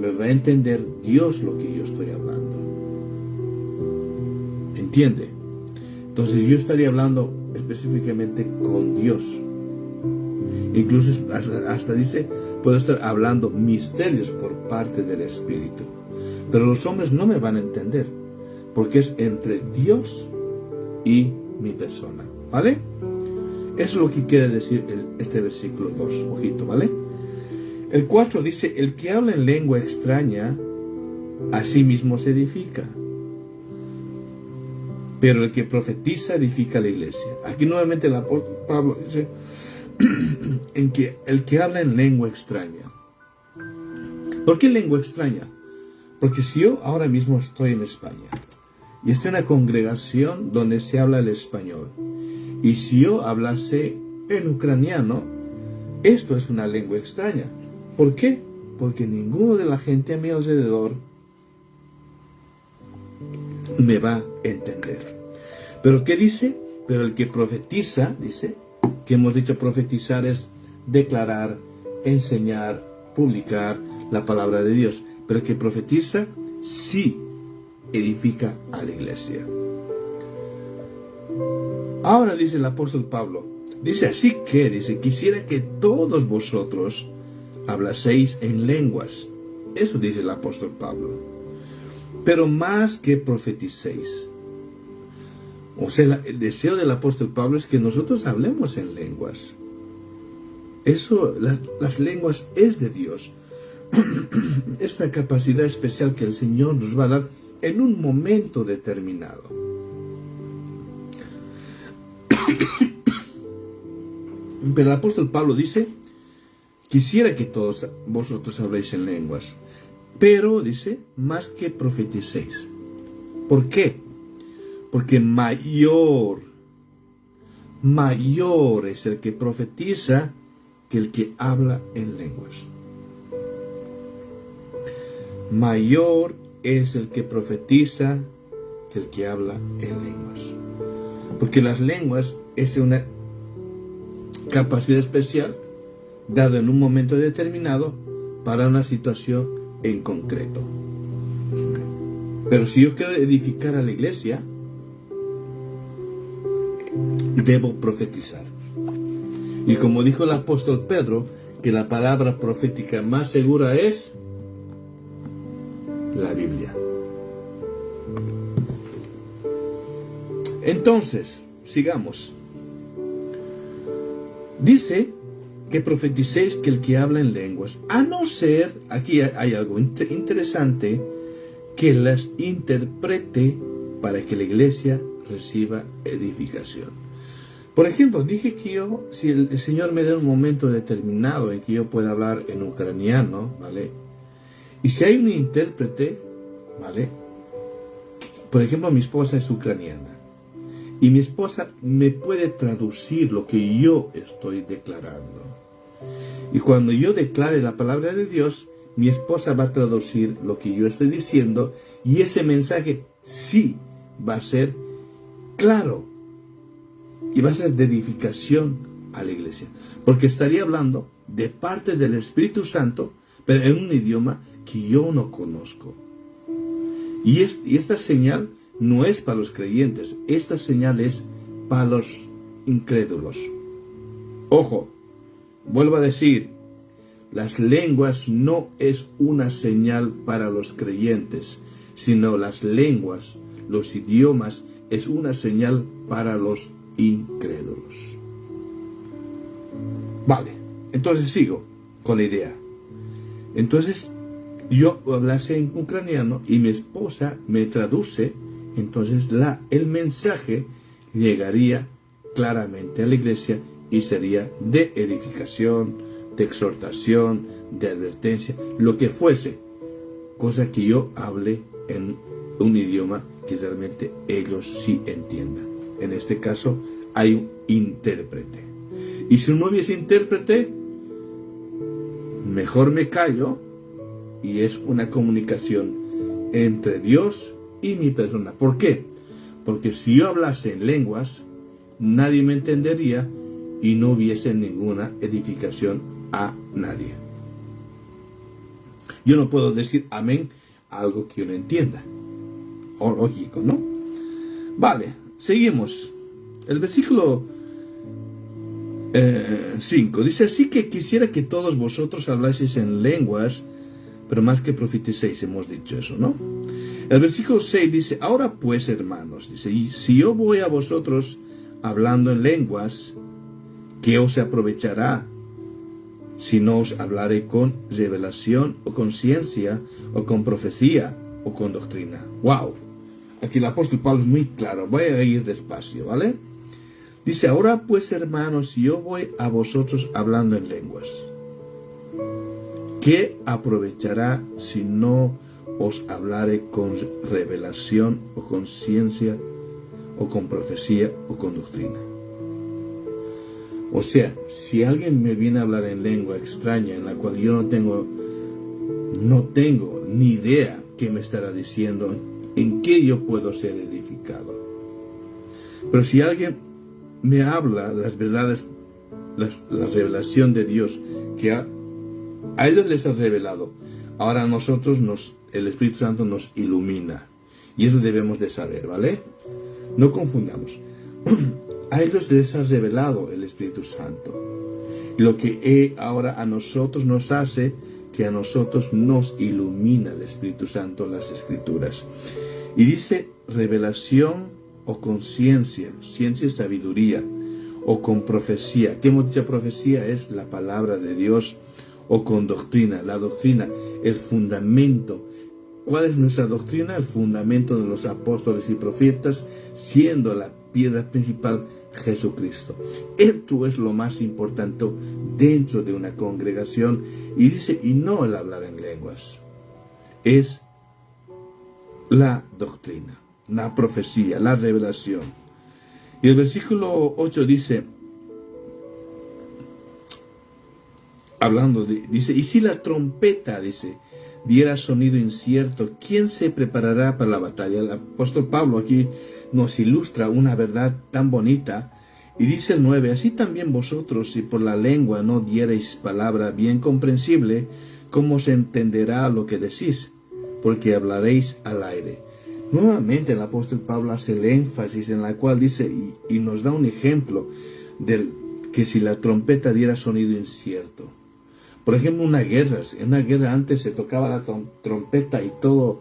me va a entender Dios lo que yo estoy hablando. ¿Entiende? Entonces yo estaría hablando específicamente con Dios. Incluso hasta dice, puedo estar hablando misterios por parte del Espíritu. Pero los hombres no me van a entender, porque es entre Dios y mi persona, ¿vale? Eso es lo que quiere decir este versículo 2, ojito, ¿vale? El 4 dice, el que habla en lengua extraña, a sí mismo se edifica, pero el que profetiza edifica la iglesia. Aquí nuevamente el apóstol Pablo dice, en que el que habla en lengua extraña. ¿Por qué lengua extraña? Porque si yo ahora mismo estoy en España y estoy en una congregación donde se habla el español. Y si yo hablase en ucraniano, esto es una lengua extraña. ¿Por qué? Porque ninguno de la gente a mi alrededor me va a entender. ¿Pero qué dice? Pero el que profetiza, dice, que hemos dicho profetizar es declarar, enseñar, publicar la palabra de Dios. Pero el que profetiza sí edifica a la iglesia. Ahora dice el apóstol Pablo, dice así que, dice, quisiera que todos vosotros hablaseis en lenguas. Eso dice el apóstol Pablo. Pero más que profeticéis. O sea, el deseo del apóstol Pablo es que nosotros hablemos en lenguas. Eso, las lenguas es de Dios. Es una capacidad especial que el Señor nos va a dar en un momento determinado. Pero el apóstol Pablo dice, quisiera que todos vosotros habléis en lenguas, pero dice, más que profeticéis. ¿Por qué? Porque mayor es el que profetiza que el que habla en lenguas. Mayor es el que profetiza que el que habla en lenguas. Porque las lenguas es una capacidad especial dada en un momento determinado para una situación en concreto. Pero si yo quiero edificar a la iglesia, debo profetizar. Y como dijo el apóstol Pedro, que la palabra profética más segura es la Biblia. Entonces, sigamos. Dice que profeticéis que el que habla en lenguas, a no ser, aquí hay algo interesante, que las interprete para que la iglesia reciba edificación. Por ejemplo, dije que si el Señor me da un momento determinado en que yo pueda hablar en ucraniano, ¿vale? Y si hay un intérprete, ¿vale? Por ejemplo, mi esposa es ucraniana. Y mi esposa me puede traducir lo que yo estoy declarando. Y cuando yo declare la palabra de Dios, mi esposa va a traducir lo que yo estoy diciendo. Y ese mensaje sí va a ser claro. Y va a ser de edificación a la iglesia. Porque estaría hablando de parte del Espíritu Santo, pero en un idioma que yo no conozco. Y esta señal no es para los creyentes. Esta señal es para los incrédulos. Ojo, vuelvo a decir, las lenguas no es una señal para los creyentes, sino las lenguas, los idiomas, es una señal para los incrédulos. Vale, entonces sigo con la idea. Entonces, yo hablase en ucraniano y mi esposa me traduce, entonces el mensaje llegaría claramente a la iglesia y sería de edificación, de exhortación, de advertencia, lo que fuese, cosa que yo hable en un idioma que realmente ellos sí entiendan. En este caso hay un intérprete. Y si no hubiese intérprete, mejor me callo y es una comunicación entre Dios y mi persona. ¿Por qué? Porque si yo hablase en lenguas, nadie me entendería y no hubiese ninguna edificación a nadie. Yo no puedo decir amén a algo que yo no entienda. O lógico, ¿no? Vale, seguimos. El versículo 5 dice, así que quisiera que todos vosotros hablaseis en lenguas, pero más que profeticéis, hemos dicho eso, ¿no? El versículo 6 dice, ahora pues, hermanos, dice, y si yo voy a vosotros hablando en lenguas, ¿qué os aprovechará si no os hablaré con revelación o con ciencia o con profecía o con doctrina? ¡Wow! Aquí el apóstol Pablo es muy claro. Voy a ir despacio, ¿vale? Dice, ahora pues, hermanos, si yo voy a vosotros hablando en lenguas, ¿qué aprovechará si no os hablare con revelación o con ciencia o con profecía o con doctrina. O sea, si alguien me viene a hablar en lengua extraña en la cual yo no tengo ni idea qué me estará diciendo, en qué yo puedo ser edificado. Pero si alguien me habla las verdades, la revelación de Dios que a ellos les ha revelado, ahora a nosotros el Espíritu Santo nos ilumina. Y eso debemos de saber, ¿vale? No confundamos. A ellos les ha revelado el Espíritu Santo. Lo que ahora a nosotros nos hace que a nosotros nos ilumina el Espíritu Santo las Escrituras. Y dice revelación o con ciencia es sabiduría, o con profecía. ¿Qué hemos dicho? Profecía es la palabra de Dios, o con doctrina. La doctrina, el fundamento. ¿Cuál es nuestra doctrina? El fundamento de los apóstoles y profetas, siendo la piedra principal Jesucristo. Esto es lo más importante dentro de una congregación. Y dice, y no el hablar en lenguas, es la doctrina, la profecía, la revelación. Y el versículo 8 dice, dice, y si la trompeta, dice, diera sonido incierto, ¿quién se preparará para la batalla? El apóstol Pablo aquí nos ilustra una verdad tan bonita, y dice el 9, así también vosotros, si por la lengua no diereis palabra bien comprensible, ¿cómo se entenderá lo que decís? Porque hablaréis al aire. Nuevamente el apóstol Pablo hace el énfasis en la cual dice, y nos da un ejemplo del que si la trompeta diera sonido incierto. Por ejemplo, en una guerra antes se tocaba la trompeta y todo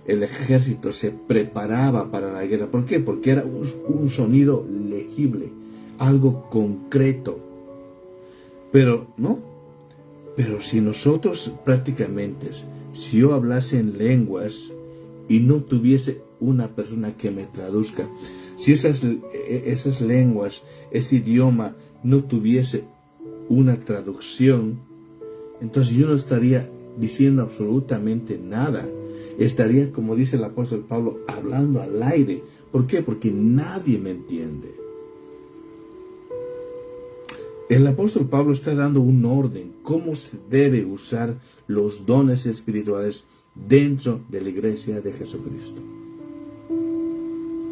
el ejército se preparaba para la guerra. ¿Por qué? Porque era un sonido legible, algo concreto. Pero si nosotros prácticamente, si yo hablase en lenguas y no tuviese una persona que me traduzca, si esas lenguas, ese idioma no tuviese una traducción, entonces yo no estaría diciendo absolutamente nada. Estaría, como dice el apóstol Pablo, hablando al aire. ¿Por qué? Porque nadie me entiende. El apóstol Pablo está dando un orden, cómo se debe usar los dones espirituales dentro de la iglesia de Jesucristo.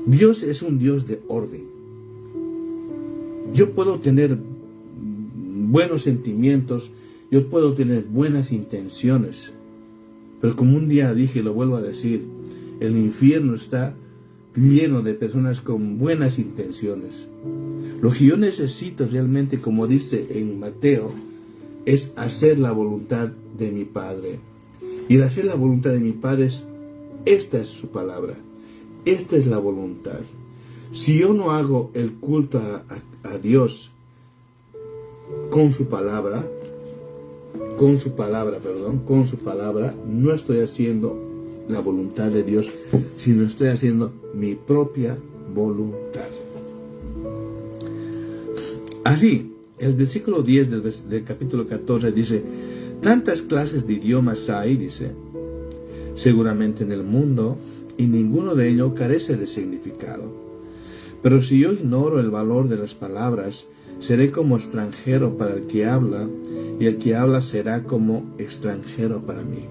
Dios es un Dios de orden. Yo puedo tener buenos sentimientos, yo puedo tener buenas intenciones, pero como un día dije, lo vuelvo a decir, el infierno está lleno de personas con buenas intenciones. Lo que yo necesito realmente, como dice en Mateo, es hacer la voluntad de mi Padre. Y el hacer la voluntad de mi Padre esta es su palabra, esta es la voluntad. Si yo no hago el culto a Dios con su palabra, no estoy haciendo la voluntad de Dios, sino estoy haciendo mi propia voluntad. Así, el versículo 10 del capítulo 14 dice, tantas clases de idiomas hay, dice, seguramente en el mundo, y ninguno de ellos carece de significado. Pero si yo ignoro el valor de las palabras, seré como extranjero para el que habla, y el que habla será como extranjero para mí.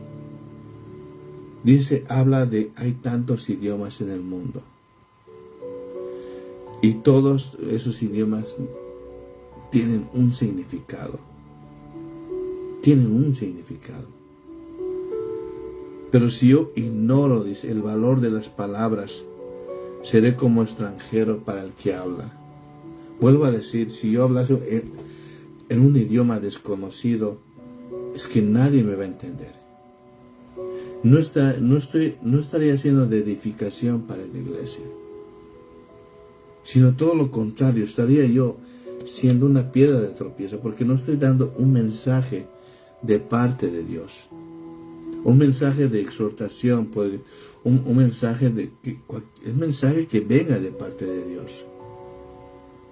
Dice, hay tantos idiomas en el mundo. Y todos esos idiomas tienen un significado. Pero si yo ignoro, dice, el valor de las palabras, seré como extranjero para el que habla. Vuelvo a decir, si yo hablase en un idioma desconocido, es que nadie me va a entender. No estaría siendo de edificación para la iglesia, sino todo lo contrario, estaría yo siendo una piedra de tropiezo, porque no estoy dando un mensaje de parte de Dios, un mensaje de exhortación, un mensaje que venga de parte de Dios.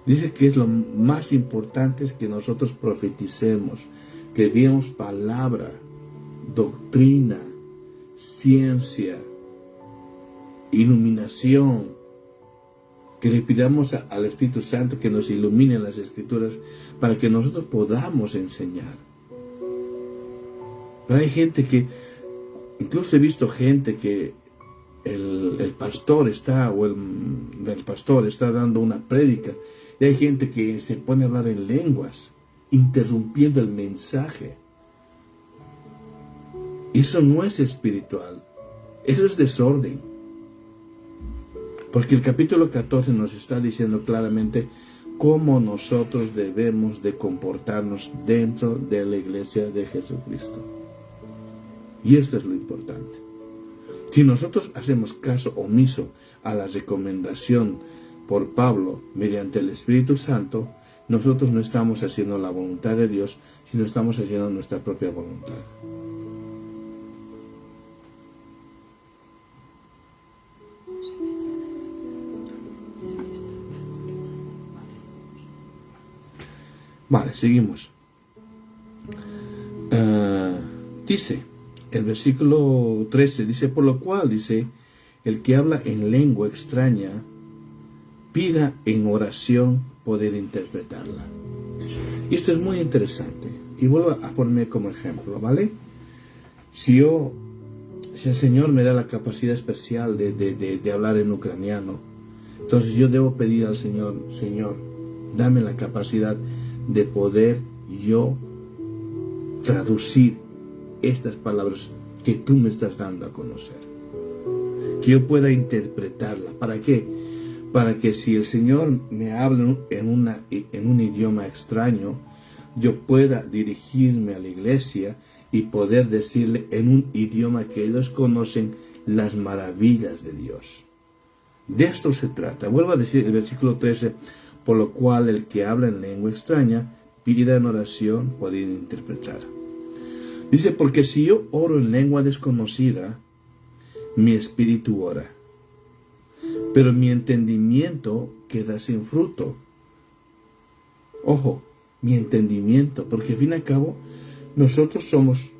Dice que es lo más importante es que nosotros profeticemos, que demos palabra, doctrina, ciencia, iluminación, que le pidamos al Espíritu Santo que nos ilumine las Escrituras para que nosotros podamos enseñar. Pero hay gente que, incluso he visto gente que el pastor está dando una prédica y hay gente que se pone a hablar en lenguas, interrumpiendo el mensaje. Eso no es espiritual, eso es desorden. Porque el capítulo 14 nos está diciendo claramente cómo nosotros debemos de comportarnos dentro de la iglesia de Jesucristo. Y esto es lo importante. Si nosotros hacemos caso omiso a la recomendación por Pablo mediante el Espíritu Santo, nosotros no estamos haciendo la voluntad de Dios, sino estamos haciendo nuestra propia voluntad. Vale, seguimos. Dice, el versículo 13, dice, por lo cual, dice, el que habla en lengua extraña, pida en oración poder interpretarla. Y esto es muy interesante. Y vuelvo a ponerme como ejemplo, ¿vale? Si el Señor me da la capacidad especial de hablar en ucraniano, entonces yo debo pedir al Señor, Señor, dame la capacidad de poder yo traducir estas palabras que tú me estás dando a conocer. Que yo pueda interpretarla. ¿Para qué? Para que si el Señor me habla en un idioma extraño, yo pueda dirigirme a la iglesia y poder decirle en un idioma que ellos conocen las maravillas de Dios. De esto se trata. Vuelvo a decir el versículo 13, por lo cual el que habla en lengua extraña, pida en oración poder interpretar. Dice, porque si yo oro en lengua desconocida, mi espíritu ora, pero mi entendimiento queda sin fruto. Ojo, mi entendimiento, porque al fin y al cabo nosotros somos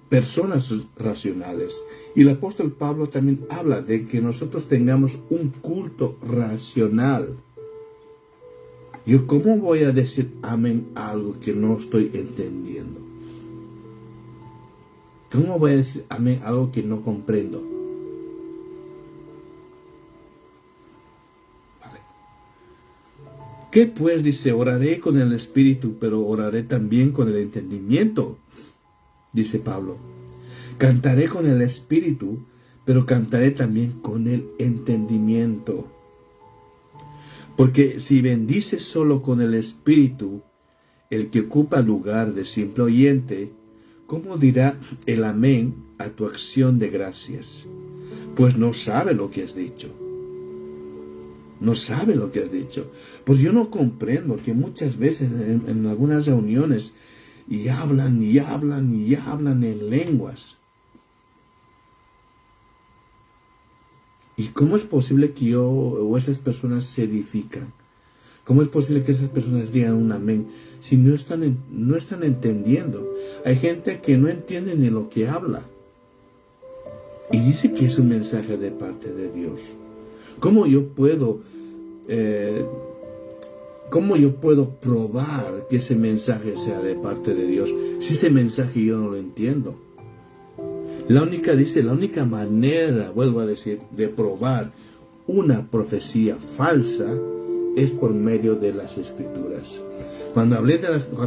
personas racionales. Y el apóstol Pablo también habla de que nosotros tengamos un culto racional. Yo, ¿cómo voy a decir amén a algo que no estoy entendiendo? ¿Cómo voy a decir amén a algo que no comprendo? Vale. ¿Qué pues? Dice, oraré con el espíritu, pero oraré también con el entendimiento. Dice Pablo, cantaré con el espíritu, pero cantaré también con el entendimiento. Porque si bendices solo con el espíritu, el que ocupa lugar de simple oyente, ¿cómo dirá el amén a tu acción de gracias? Pues no sabe lo que has dicho. No sabe lo que has dicho. Pues yo no comprendo que muchas veces en algunas reuniones y hablan en lenguas. ¿Y cómo es posible que yo o esas personas se edifican? ¿Cómo es posible que esas personas digan un amén si no están entendiendo? Hay gente que no entiende ni lo que habla. Y dice que es un mensaje de parte de Dios. ¿Cómo yo puedo probar que ese mensaje sea de parte de Dios si ese mensaje yo no lo entiendo? La única manera, vuelvo a decir, de probar una profecía falsa es por medio de las Escrituras. Cuando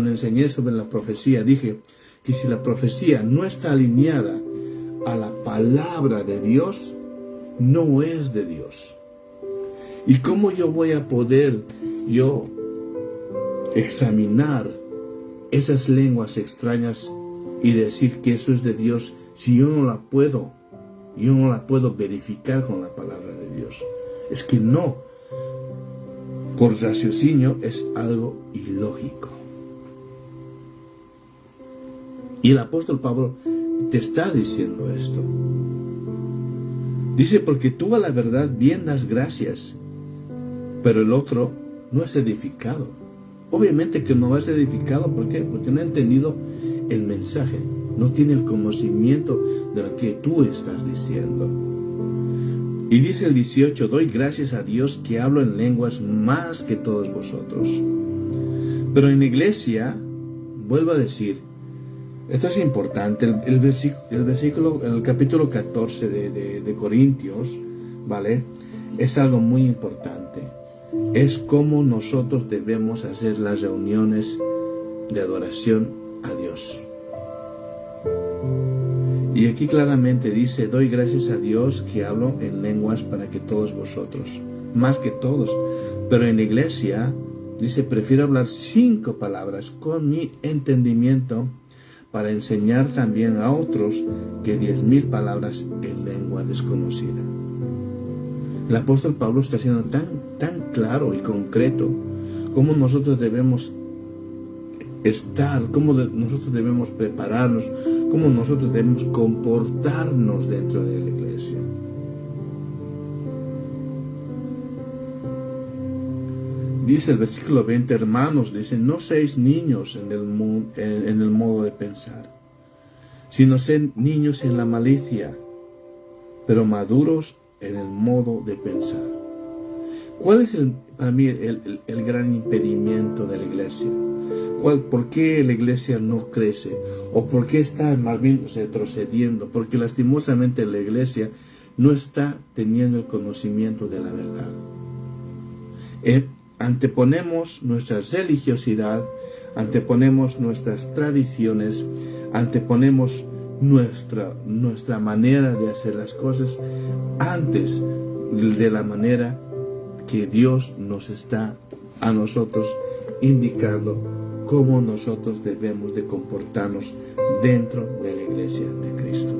enseñé sobre la profecía, dije que si la profecía no está alineada a la palabra de Dios, no es de Dios. ¿Y cómo yo voy a poder examinar esas lenguas extrañas y decir que eso es de Dios si yo no la puedo verificar con la palabra de Dios? Es que no. Por raciocinio es algo ilógico. Y el apóstol Pablo te está diciendo esto. Dice, porque tú a la verdad bien das gracias, pero el otro no es edificado. Obviamente que no va a ser edificado. ¿Por qué? Porque no ha entendido el mensaje. no tiene el conocimiento de lo que tú estás diciendo. Y dice el 18, doy gracias a Dios que hablo en lenguas más que todos vosotros. Pero en la iglesia, vuelvo a decir, esto es importante, el capítulo 14 de Corintios, ¿vale? Es algo muy importante. Es cómo nosotros debemos hacer las reuniones de adoración a Dios. Y aquí claramente dice, doy gracias a Dios que hablo en lenguas para que todos vosotros, más que todos. Pero en la iglesia, dice, prefiero hablar 5 palabras con mi entendimiento para enseñar también a otros que 10,000 palabras en lengua desconocida. El apóstol Pablo está siendo tan claro y concreto cómo nosotros debemos estar, cómo nosotros debemos prepararnos, cómo nosotros debemos comportarnos dentro de la iglesia. Dice el versículo 20, hermanos, dice, no seáis niños en el modo de pensar, sino sed niños en la malicia, pero maduros en el modo de pensar. ¿Cuál es para mí el gran impedimento de la iglesia? ¿Por qué la iglesia no crece? ¿O por qué está más bien retrocediendo? Porque lastimosamente la iglesia no está teniendo el conocimiento de la verdad. Anteponemos nuestra religiosidad, anteponemos nuestras tradiciones, anteponemos nuestra manera de hacer las cosas antes de la manera que Dios nos está a nosotros indicando cómo nosotros debemos de comportarnos dentro de la iglesia de Cristo.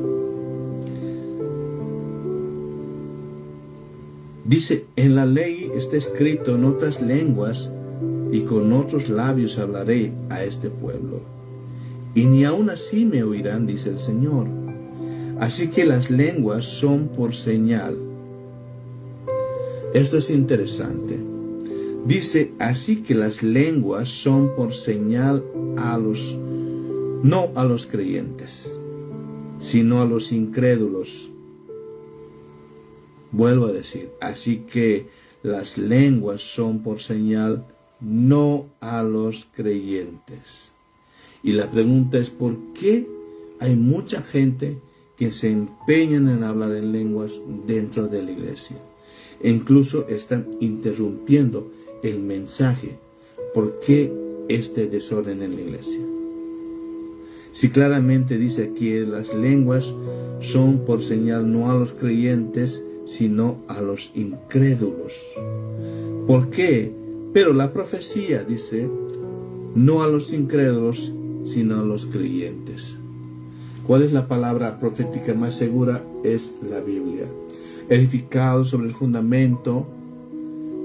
Dice, en la ley está escrito en otras lenguas y con otros labios hablaré a este pueblo. Y ni aun así me oirán, dice el Señor. Así que las lenguas son por señal. Esto es interesante. Dice, así que las lenguas son por señal no a los creyentes, sino a los incrédulos. Vuelvo a decir, así que las lenguas son por señal no a los creyentes. Y la pregunta es, ¿por qué hay mucha gente que se empeñan en hablar en lenguas dentro de la iglesia? E incluso están interrumpiendo el mensaje. ¿Por qué este desorden en la iglesia? Si claramente dice aquí, las lenguas son por señal no a los creyentes, sino a los incrédulos. ¿Por qué? Pero la profecía dice, no a los incrédulos, sino a los creyentes. ¿Cuál es la palabra profética más segura? Es la Biblia. Edificado sobre el fundamento,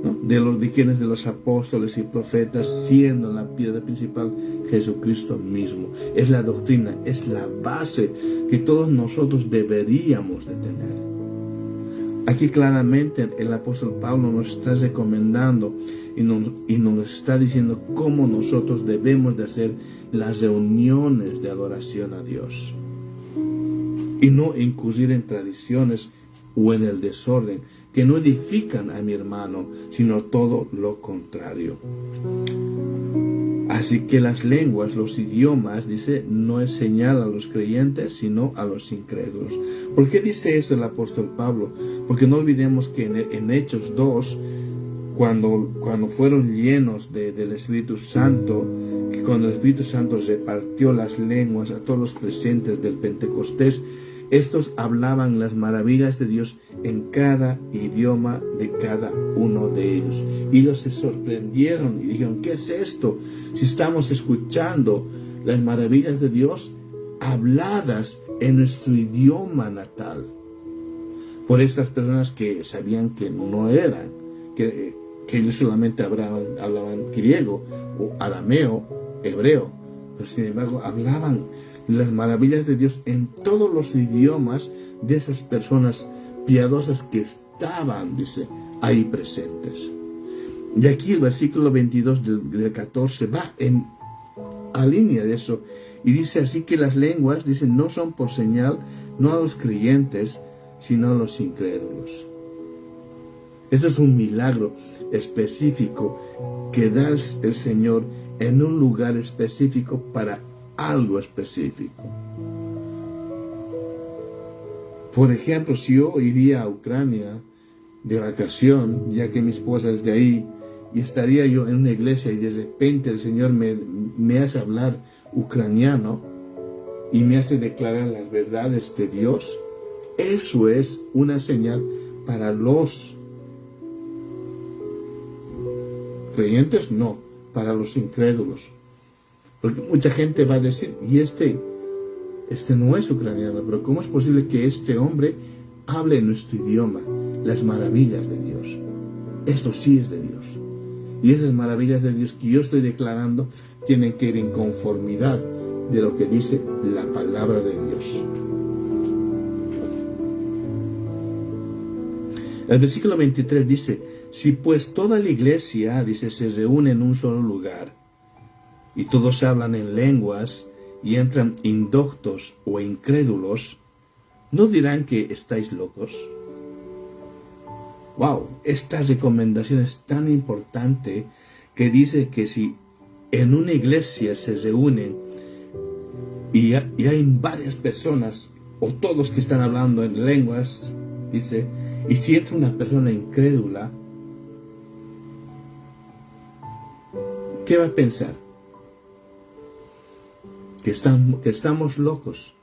¿no?, de quienes, de los apóstoles y profetas, siendo la piedra principal Jesucristo mismo. Es la doctrina, es la base que todos nosotros deberíamos de tener. Aquí claramente el apóstol Pablo nos está recomendando y nos está diciendo cómo nosotros debemos de hacer las reuniones de adoración a Dios. Y no incurrir en tradiciones o en el desorden que no edifican a mi hermano, sino todo lo contrario. Así que las lenguas, los idiomas, dice, no es señal a los creyentes, sino a los incrédulos. ¿Por qué dice esto el apóstol Pablo? Porque no olvidemos que en Hechos 2, cuando fueron llenos del Espíritu Santo, que cuando el Espíritu Santo repartió las lenguas a todos los presentes del Pentecostés, estos hablaban las maravillas de Dios en cada idioma de cada uno de ellos. Y ellos se sorprendieron y dijeron, ¿qué es esto? Si estamos escuchando las maravillas de Dios habladas en nuestro idioma natal. Por estas personas que sabían que no eran, que ellos solamente hablaban griego o arameo, hebreo, pero sin embargo hablaban las maravillas de Dios en todos los idiomas de esas personas piadosas que estaban, dice, ahí presentes. Y aquí el versículo 22 del 14 va a línea de eso Y dice así que las lenguas, dice, no son por señal, no a los creyentes, sino a los incrédulos. Esto es un milagro específico que da el Señor en un lugar específico para algo específico. Por ejemplo, si yo iría a Ucrania de vacación, ya que mi esposa es de ahí, y estaría yo en una iglesia y de repente el Señor me hace hablar ucraniano y me hace declarar las verdades de Dios, eso es una señal para los creyentes, no, para los incrédulos. Porque mucha gente va a decir, y este no es ucraniano, pero ¿cómo es posible que este hombre hable en nuestro idioma las maravillas de Dios? Esto sí es de Dios. Y esas maravillas de Dios que yo estoy declarando tienen que ir en conformidad de lo que dice la palabra de Dios. El versículo 23 dice, si pues toda la iglesia, dice, se reúne en un solo lugar y todos hablan en lenguas y entran indoctos o incrédulos, ¿no dirán que estáis locos? Wow, esta recomendación es tan importante que dice que si en una iglesia se reúnen y hay varias personas o todos que están hablando en lenguas, dice, y si entra una persona incrédula, ¿qué va a pensar? Que estamos locos.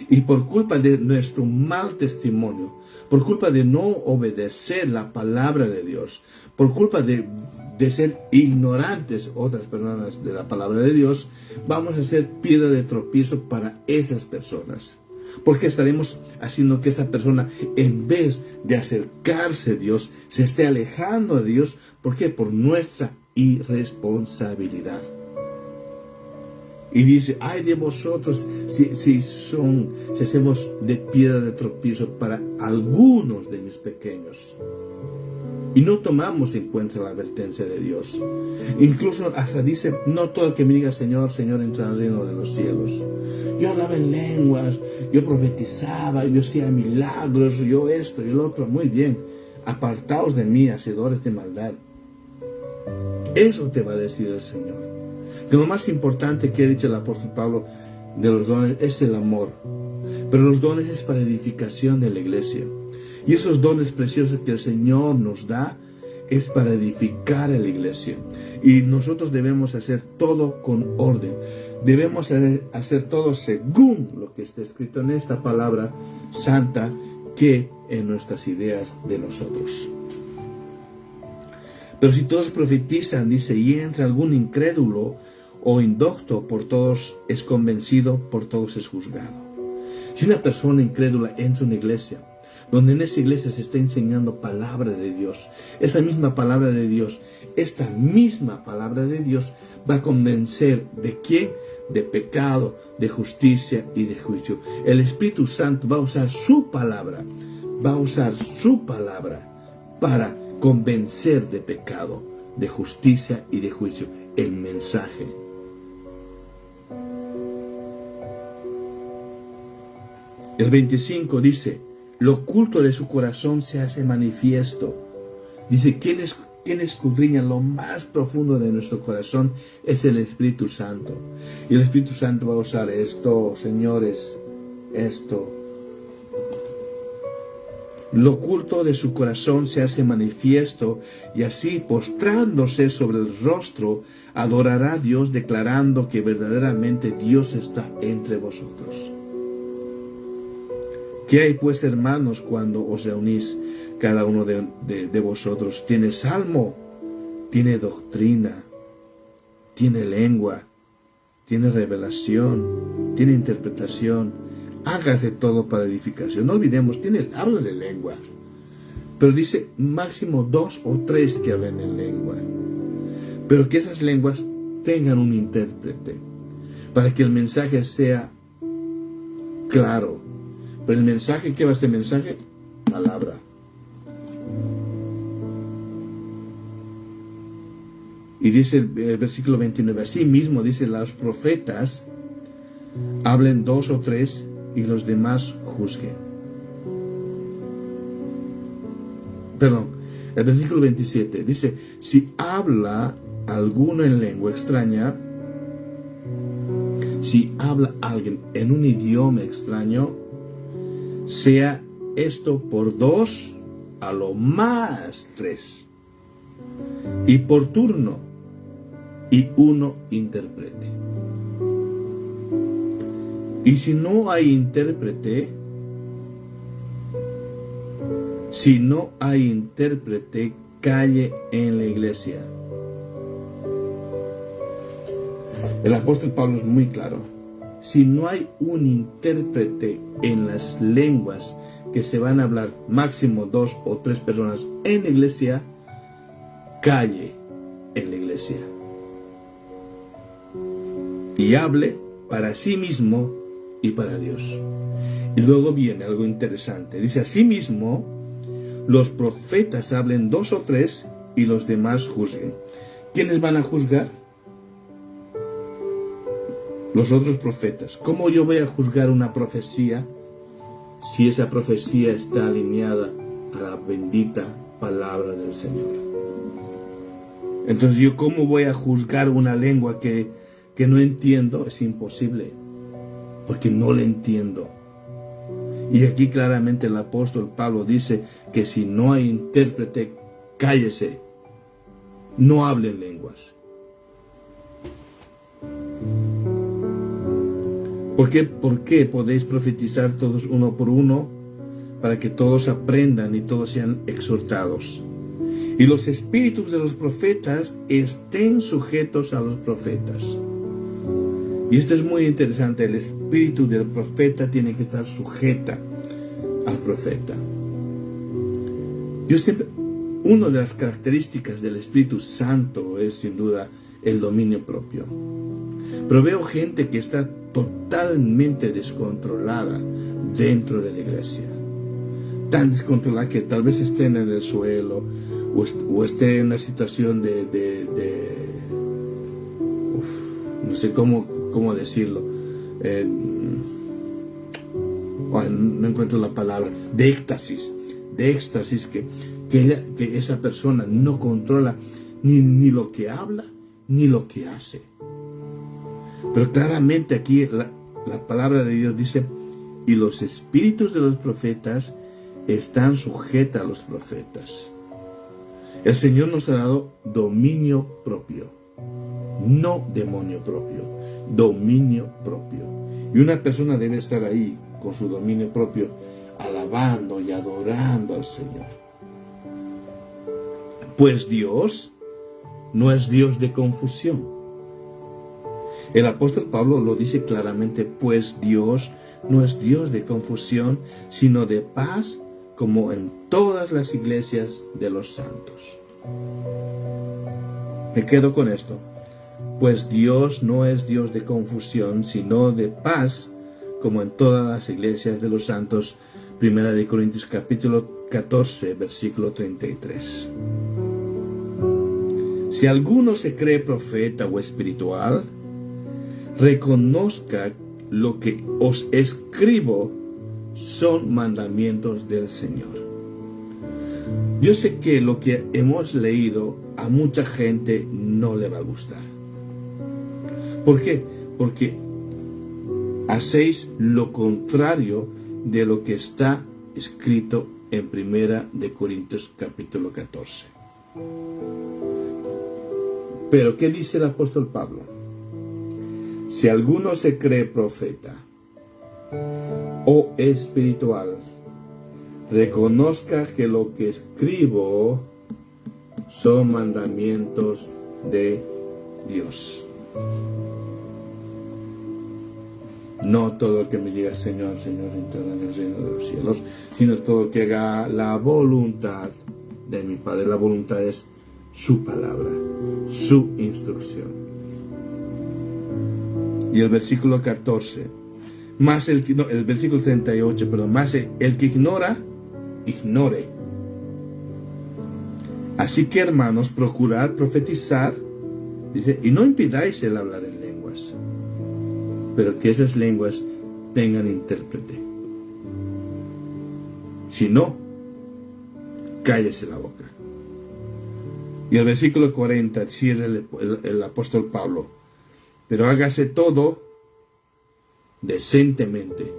Y por culpa de nuestro mal testimonio, por culpa de no obedecer la palabra de Dios, por culpa de ser ignorantes otras personas de la palabra de Dios, vamos a ser piedra de tropiezo para esas personas. Porque estaremos haciendo que esa persona, en vez de acercarse a Dios, se esté alejando de Dios. ¿Por qué? Por nuestra irresponsabilidad. Y dice, ay de vosotros si hacemos de piedra de tropiezo para algunos de mis pequeños. Y no tomamos en cuenta la advertencia de Dios. Incluso hasta dice, no todo el que me diga Señor, Señor, entra al reino de los cielos. Yo hablaba en lenguas, yo profetizaba, yo hacía milagros, yo esto y lo otro. Muy bien, apartaos de mí, hacedores de maldad. Eso te va a decir el Señor. Que lo más importante que ha dicho el apóstol Pablo de los dones es el amor. Pero los dones es para edificación de la iglesia. Y esos dones preciosos que el Señor nos da es para edificar a la iglesia. Y nosotros debemos hacer todo con orden. Debemos hacer todo según lo que está escrito en esta palabra santa, que en nuestras ideas de nosotros. Pero si todos profetizan, dice, y entra algún incrédulo o indocto, por todos es convencido, por todos es juzgado. Si una persona incrédula entra a una iglesia, donde en esa iglesia se está enseñando palabra de Dios, esa misma palabra de Dios, esta misma palabra de Dios va a convencer ¿de quién? De pecado, de justicia y de juicio. El Espíritu Santo va a usar su palabra, para convencer de pecado, de justicia y de juicio. El mensaje. El 25 dice, lo oculto de su corazón se hace manifiesto. Dice, ¿quién escudriña lo más profundo de nuestro corazón? Es el Espíritu Santo. Y el Espíritu Santo va a usar esto, señores, esto. Lo oculto de su corazón se hace manifiesto, y así, postrándose sobre el rostro, adorará a Dios, declarando que verdaderamente Dios está entre vosotros. ¿Qué hay pues, hermanos, cuando os reunís? Cada uno de vosotros tiene salmo, tiene doctrina, tiene lengua, tiene revelación, tiene interpretación. Hágase todo para edificación. No olvidemos, habla de lengua. Pero dice máximo 2 o 3 que hablen en lengua. Pero que esas lenguas tengan un intérprete, para que el mensaje sea claro. Pero el mensaje, ¿qué va a ser el mensaje? Palabra. Y dice el versículo 29, así mismo dice, los profetas hablen 2 o 3 y los demás juzguen. Perdón, el versículo 27 dice, si habla alguno en lengua extraña, si habla alguien en un idioma extraño, sea esto por 2, a lo más 3, y por turno, y uno interprete. Y si no hay intérprete, calle en la iglesia. El apóstol Pablo es muy claro. Si no hay un intérprete en las lenguas que se van a hablar, máximo 2 o 3 personas en la iglesia, calle en la iglesia. Y hable para sí mismo y para Dios. Y luego viene algo interesante. Dice, asimismo, los profetas hablen 2 o 3 y los demás juzguen. ¿Quiénes van a juzgar? Los otros profetas. ¿Cómo yo voy a juzgar una profecía si esa profecía está alineada a la bendita palabra del Señor? Entonces, ¿yo cómo voy a juzgar una lengua que no entiendo? Es imposible, porque no la entiendo. Y aquí claramente el apóstol Pablo dice que si no hay intérprete, cállese, no hablen lenguas. ¿Por qué podéis profetizar todos uno por uno? Para que todos aprendan y todos sean exhortados. Y los espíritus de los profetas estén sujetos a los profetas. Y esto es muy interesante. El espíritu del profeta tiene que estar sujeta al profeta. Una de las características del Espíritu Santo es sin duda el dominio propio. Pero veo gente que está totalmente descontrolada dentro de la iglesia. Tan descontrolada que tal vez estén en el suelo o esté en una situación no sé cómo decirlo. No encuentro la palabra. De éxtasis que esa persona no controla ni lo que habla ni lo que hace. Pero claramente aquí la palabra de Dios dice, y los espíritus de los profetas están sujetos a los profetas. El Señor nos ha dado dominio propio, no demonio propio, dominio propio. Y una persona debe estar ahí con su dominio propio, alabando y adorando al Señor. Pues Dios no es Dios de confusión. El apóstol Pablo lo dice claramente, pues Dios no es Dios de confusión, sino de paz, como en todas las iglesias de los santos. Me quedo con esto. Pues Dios no es Dios de confusión, sino de paz, como en todas las iglesias de los santos. 1 Corintios capítulo 14, versículo 33. Si alguno se cree profeta o espiritual, reconozca lo que os escribo son mandamientos del Señor. Yo sé que lo que hemos leído a mucha gente no le va a gustar. ¿Por qué? Porque hacéis lo contrario de lo que está escrito en 1 Corintios capítulo 14. Pero ¿qué dice el apóstol Pablo? Si alguno se cree profeta o espiritual, reconozca que lo que escribo son mandamientos de Dios. No todo lo que me diga Señor, Señor, entrará en el reino de los cielos, sino todo lo que haga la voluntad de mi Padre. La voluntad es su palabra, su instrucción. Y el versículo 14, el versículo 38, perdón, más el que ignora, ignore. Así que, hermanos, procurad profetizar, dice, y no impidáis el hablar en lenguas. pero que esas lenguas tengan intérprete. Si no, cállese la boca. Y el versículo 40 cierra el apóstol Pablo: pero hágase todo decentemente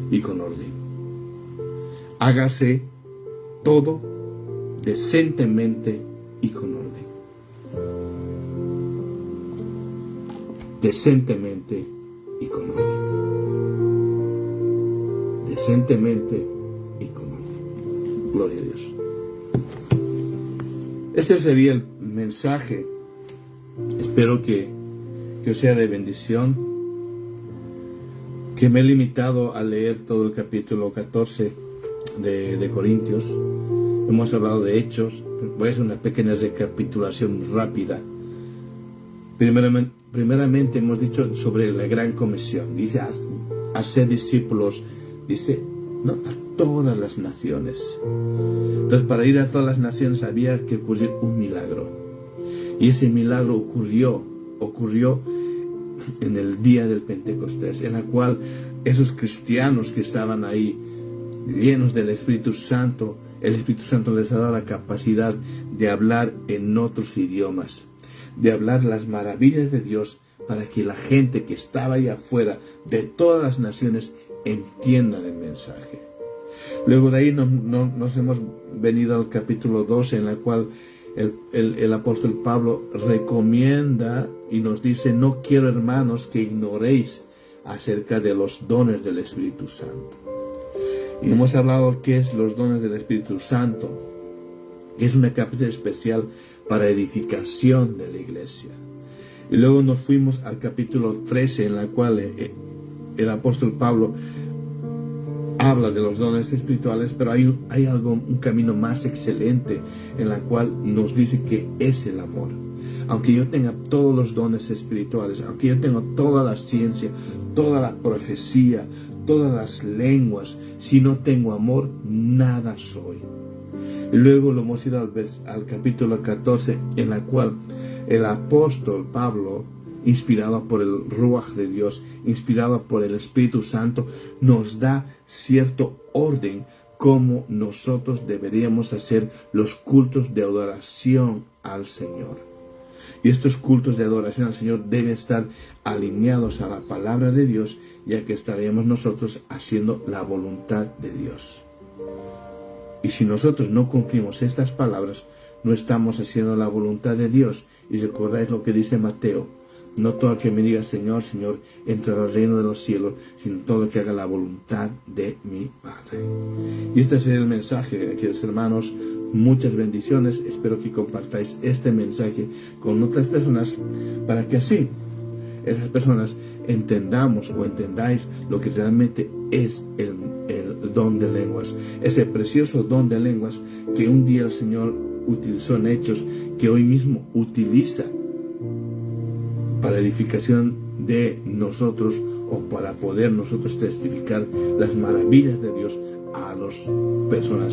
y con orden. Hágase todo decentemente y con orden. Decentemente y con orden. Decentemente y con orden. Gloria a Dios. Este sería el mensaje. Espero que os sea de bendición. Que me he limitado a leer todo el capítulo 14 de Corintios. Hemos hablado de Hechos. Voy a hacer una pequeña recapitulación rápida. Primeramente hemos dicho sobre la gran comisión. Dice, hacer discípulos, dice, no, a todas las naciones. Entonces, para ir a todas las naciones había que ocurrir un milagro. Y ese milagro ocurrió en el día del Pentecostés, en la cual esos cristianos que estaban ahí, llenos del Espíritu Santo, el Espíritu Santo les ha dado la capacidad de hablar en otros idiomas, de hablar las maravillas de Dios, para que la gente que estaba ahí afuera, de todas las naciones, entiendan el mensaje. Luego de ahí nos hemos venido al capítulo 12, en la cual el apóstol Pablo recomienda y nos dice: no quiero, hermanos, que ignoréis acerca de los dones del Espíritu Santo. Y hemos hablado qué es los dones del Espíritu Santo, que es una capacidad especial para edificación de la iglesia. Y luego nos fuimos al capítulo 13, en la cual el apóstol Pablo habla de los dones espirituales, pero hay un camino más excelente, en la cual nos dice que es el amor. Aunque yo tenga todos los dones espirituales, aunque yo tenga toda la ciencia, toda la profecía, todas las lenguas, si no tengo amor, nada soy. Y luego lo hemos ido al capítulo 14, en la cual el apóstol Pablo, inspirado por el Ruach de Dios, inspirado por el Espíritu Santo, nos da cierto orden cómo nosotros deberíamos hacer los cultos de adoración al Señor. Y estos cultos de adoración al Señor deben estar alineados a la palabra de Dios, ya que estaríamos nosotros haciendo la voluntad de Dios. Y si nosotros no cumplimos estas palabras, no estamos haciendo la voluntad de Dios. Y recordáis lo que dice Mateo: no todo el que me diga Señor, Señor, entrará al reino de los cielos, sino todo el que haga la voluntad de mi Padre. Y este sería el mensaje, queridos hermanos. Muchas bendiciones. Espero que compartáis este mensaje con otras personas, para que así esas personas entendamos o entendáis lo que realmente es el don de lenguas. Ese precioso don de lenguas que un día el Señor utilizó en Hechos, que hoy mismo utiliza para edificación de nosotros, o para poder nosotros testificar las maravillas de Dios a las personas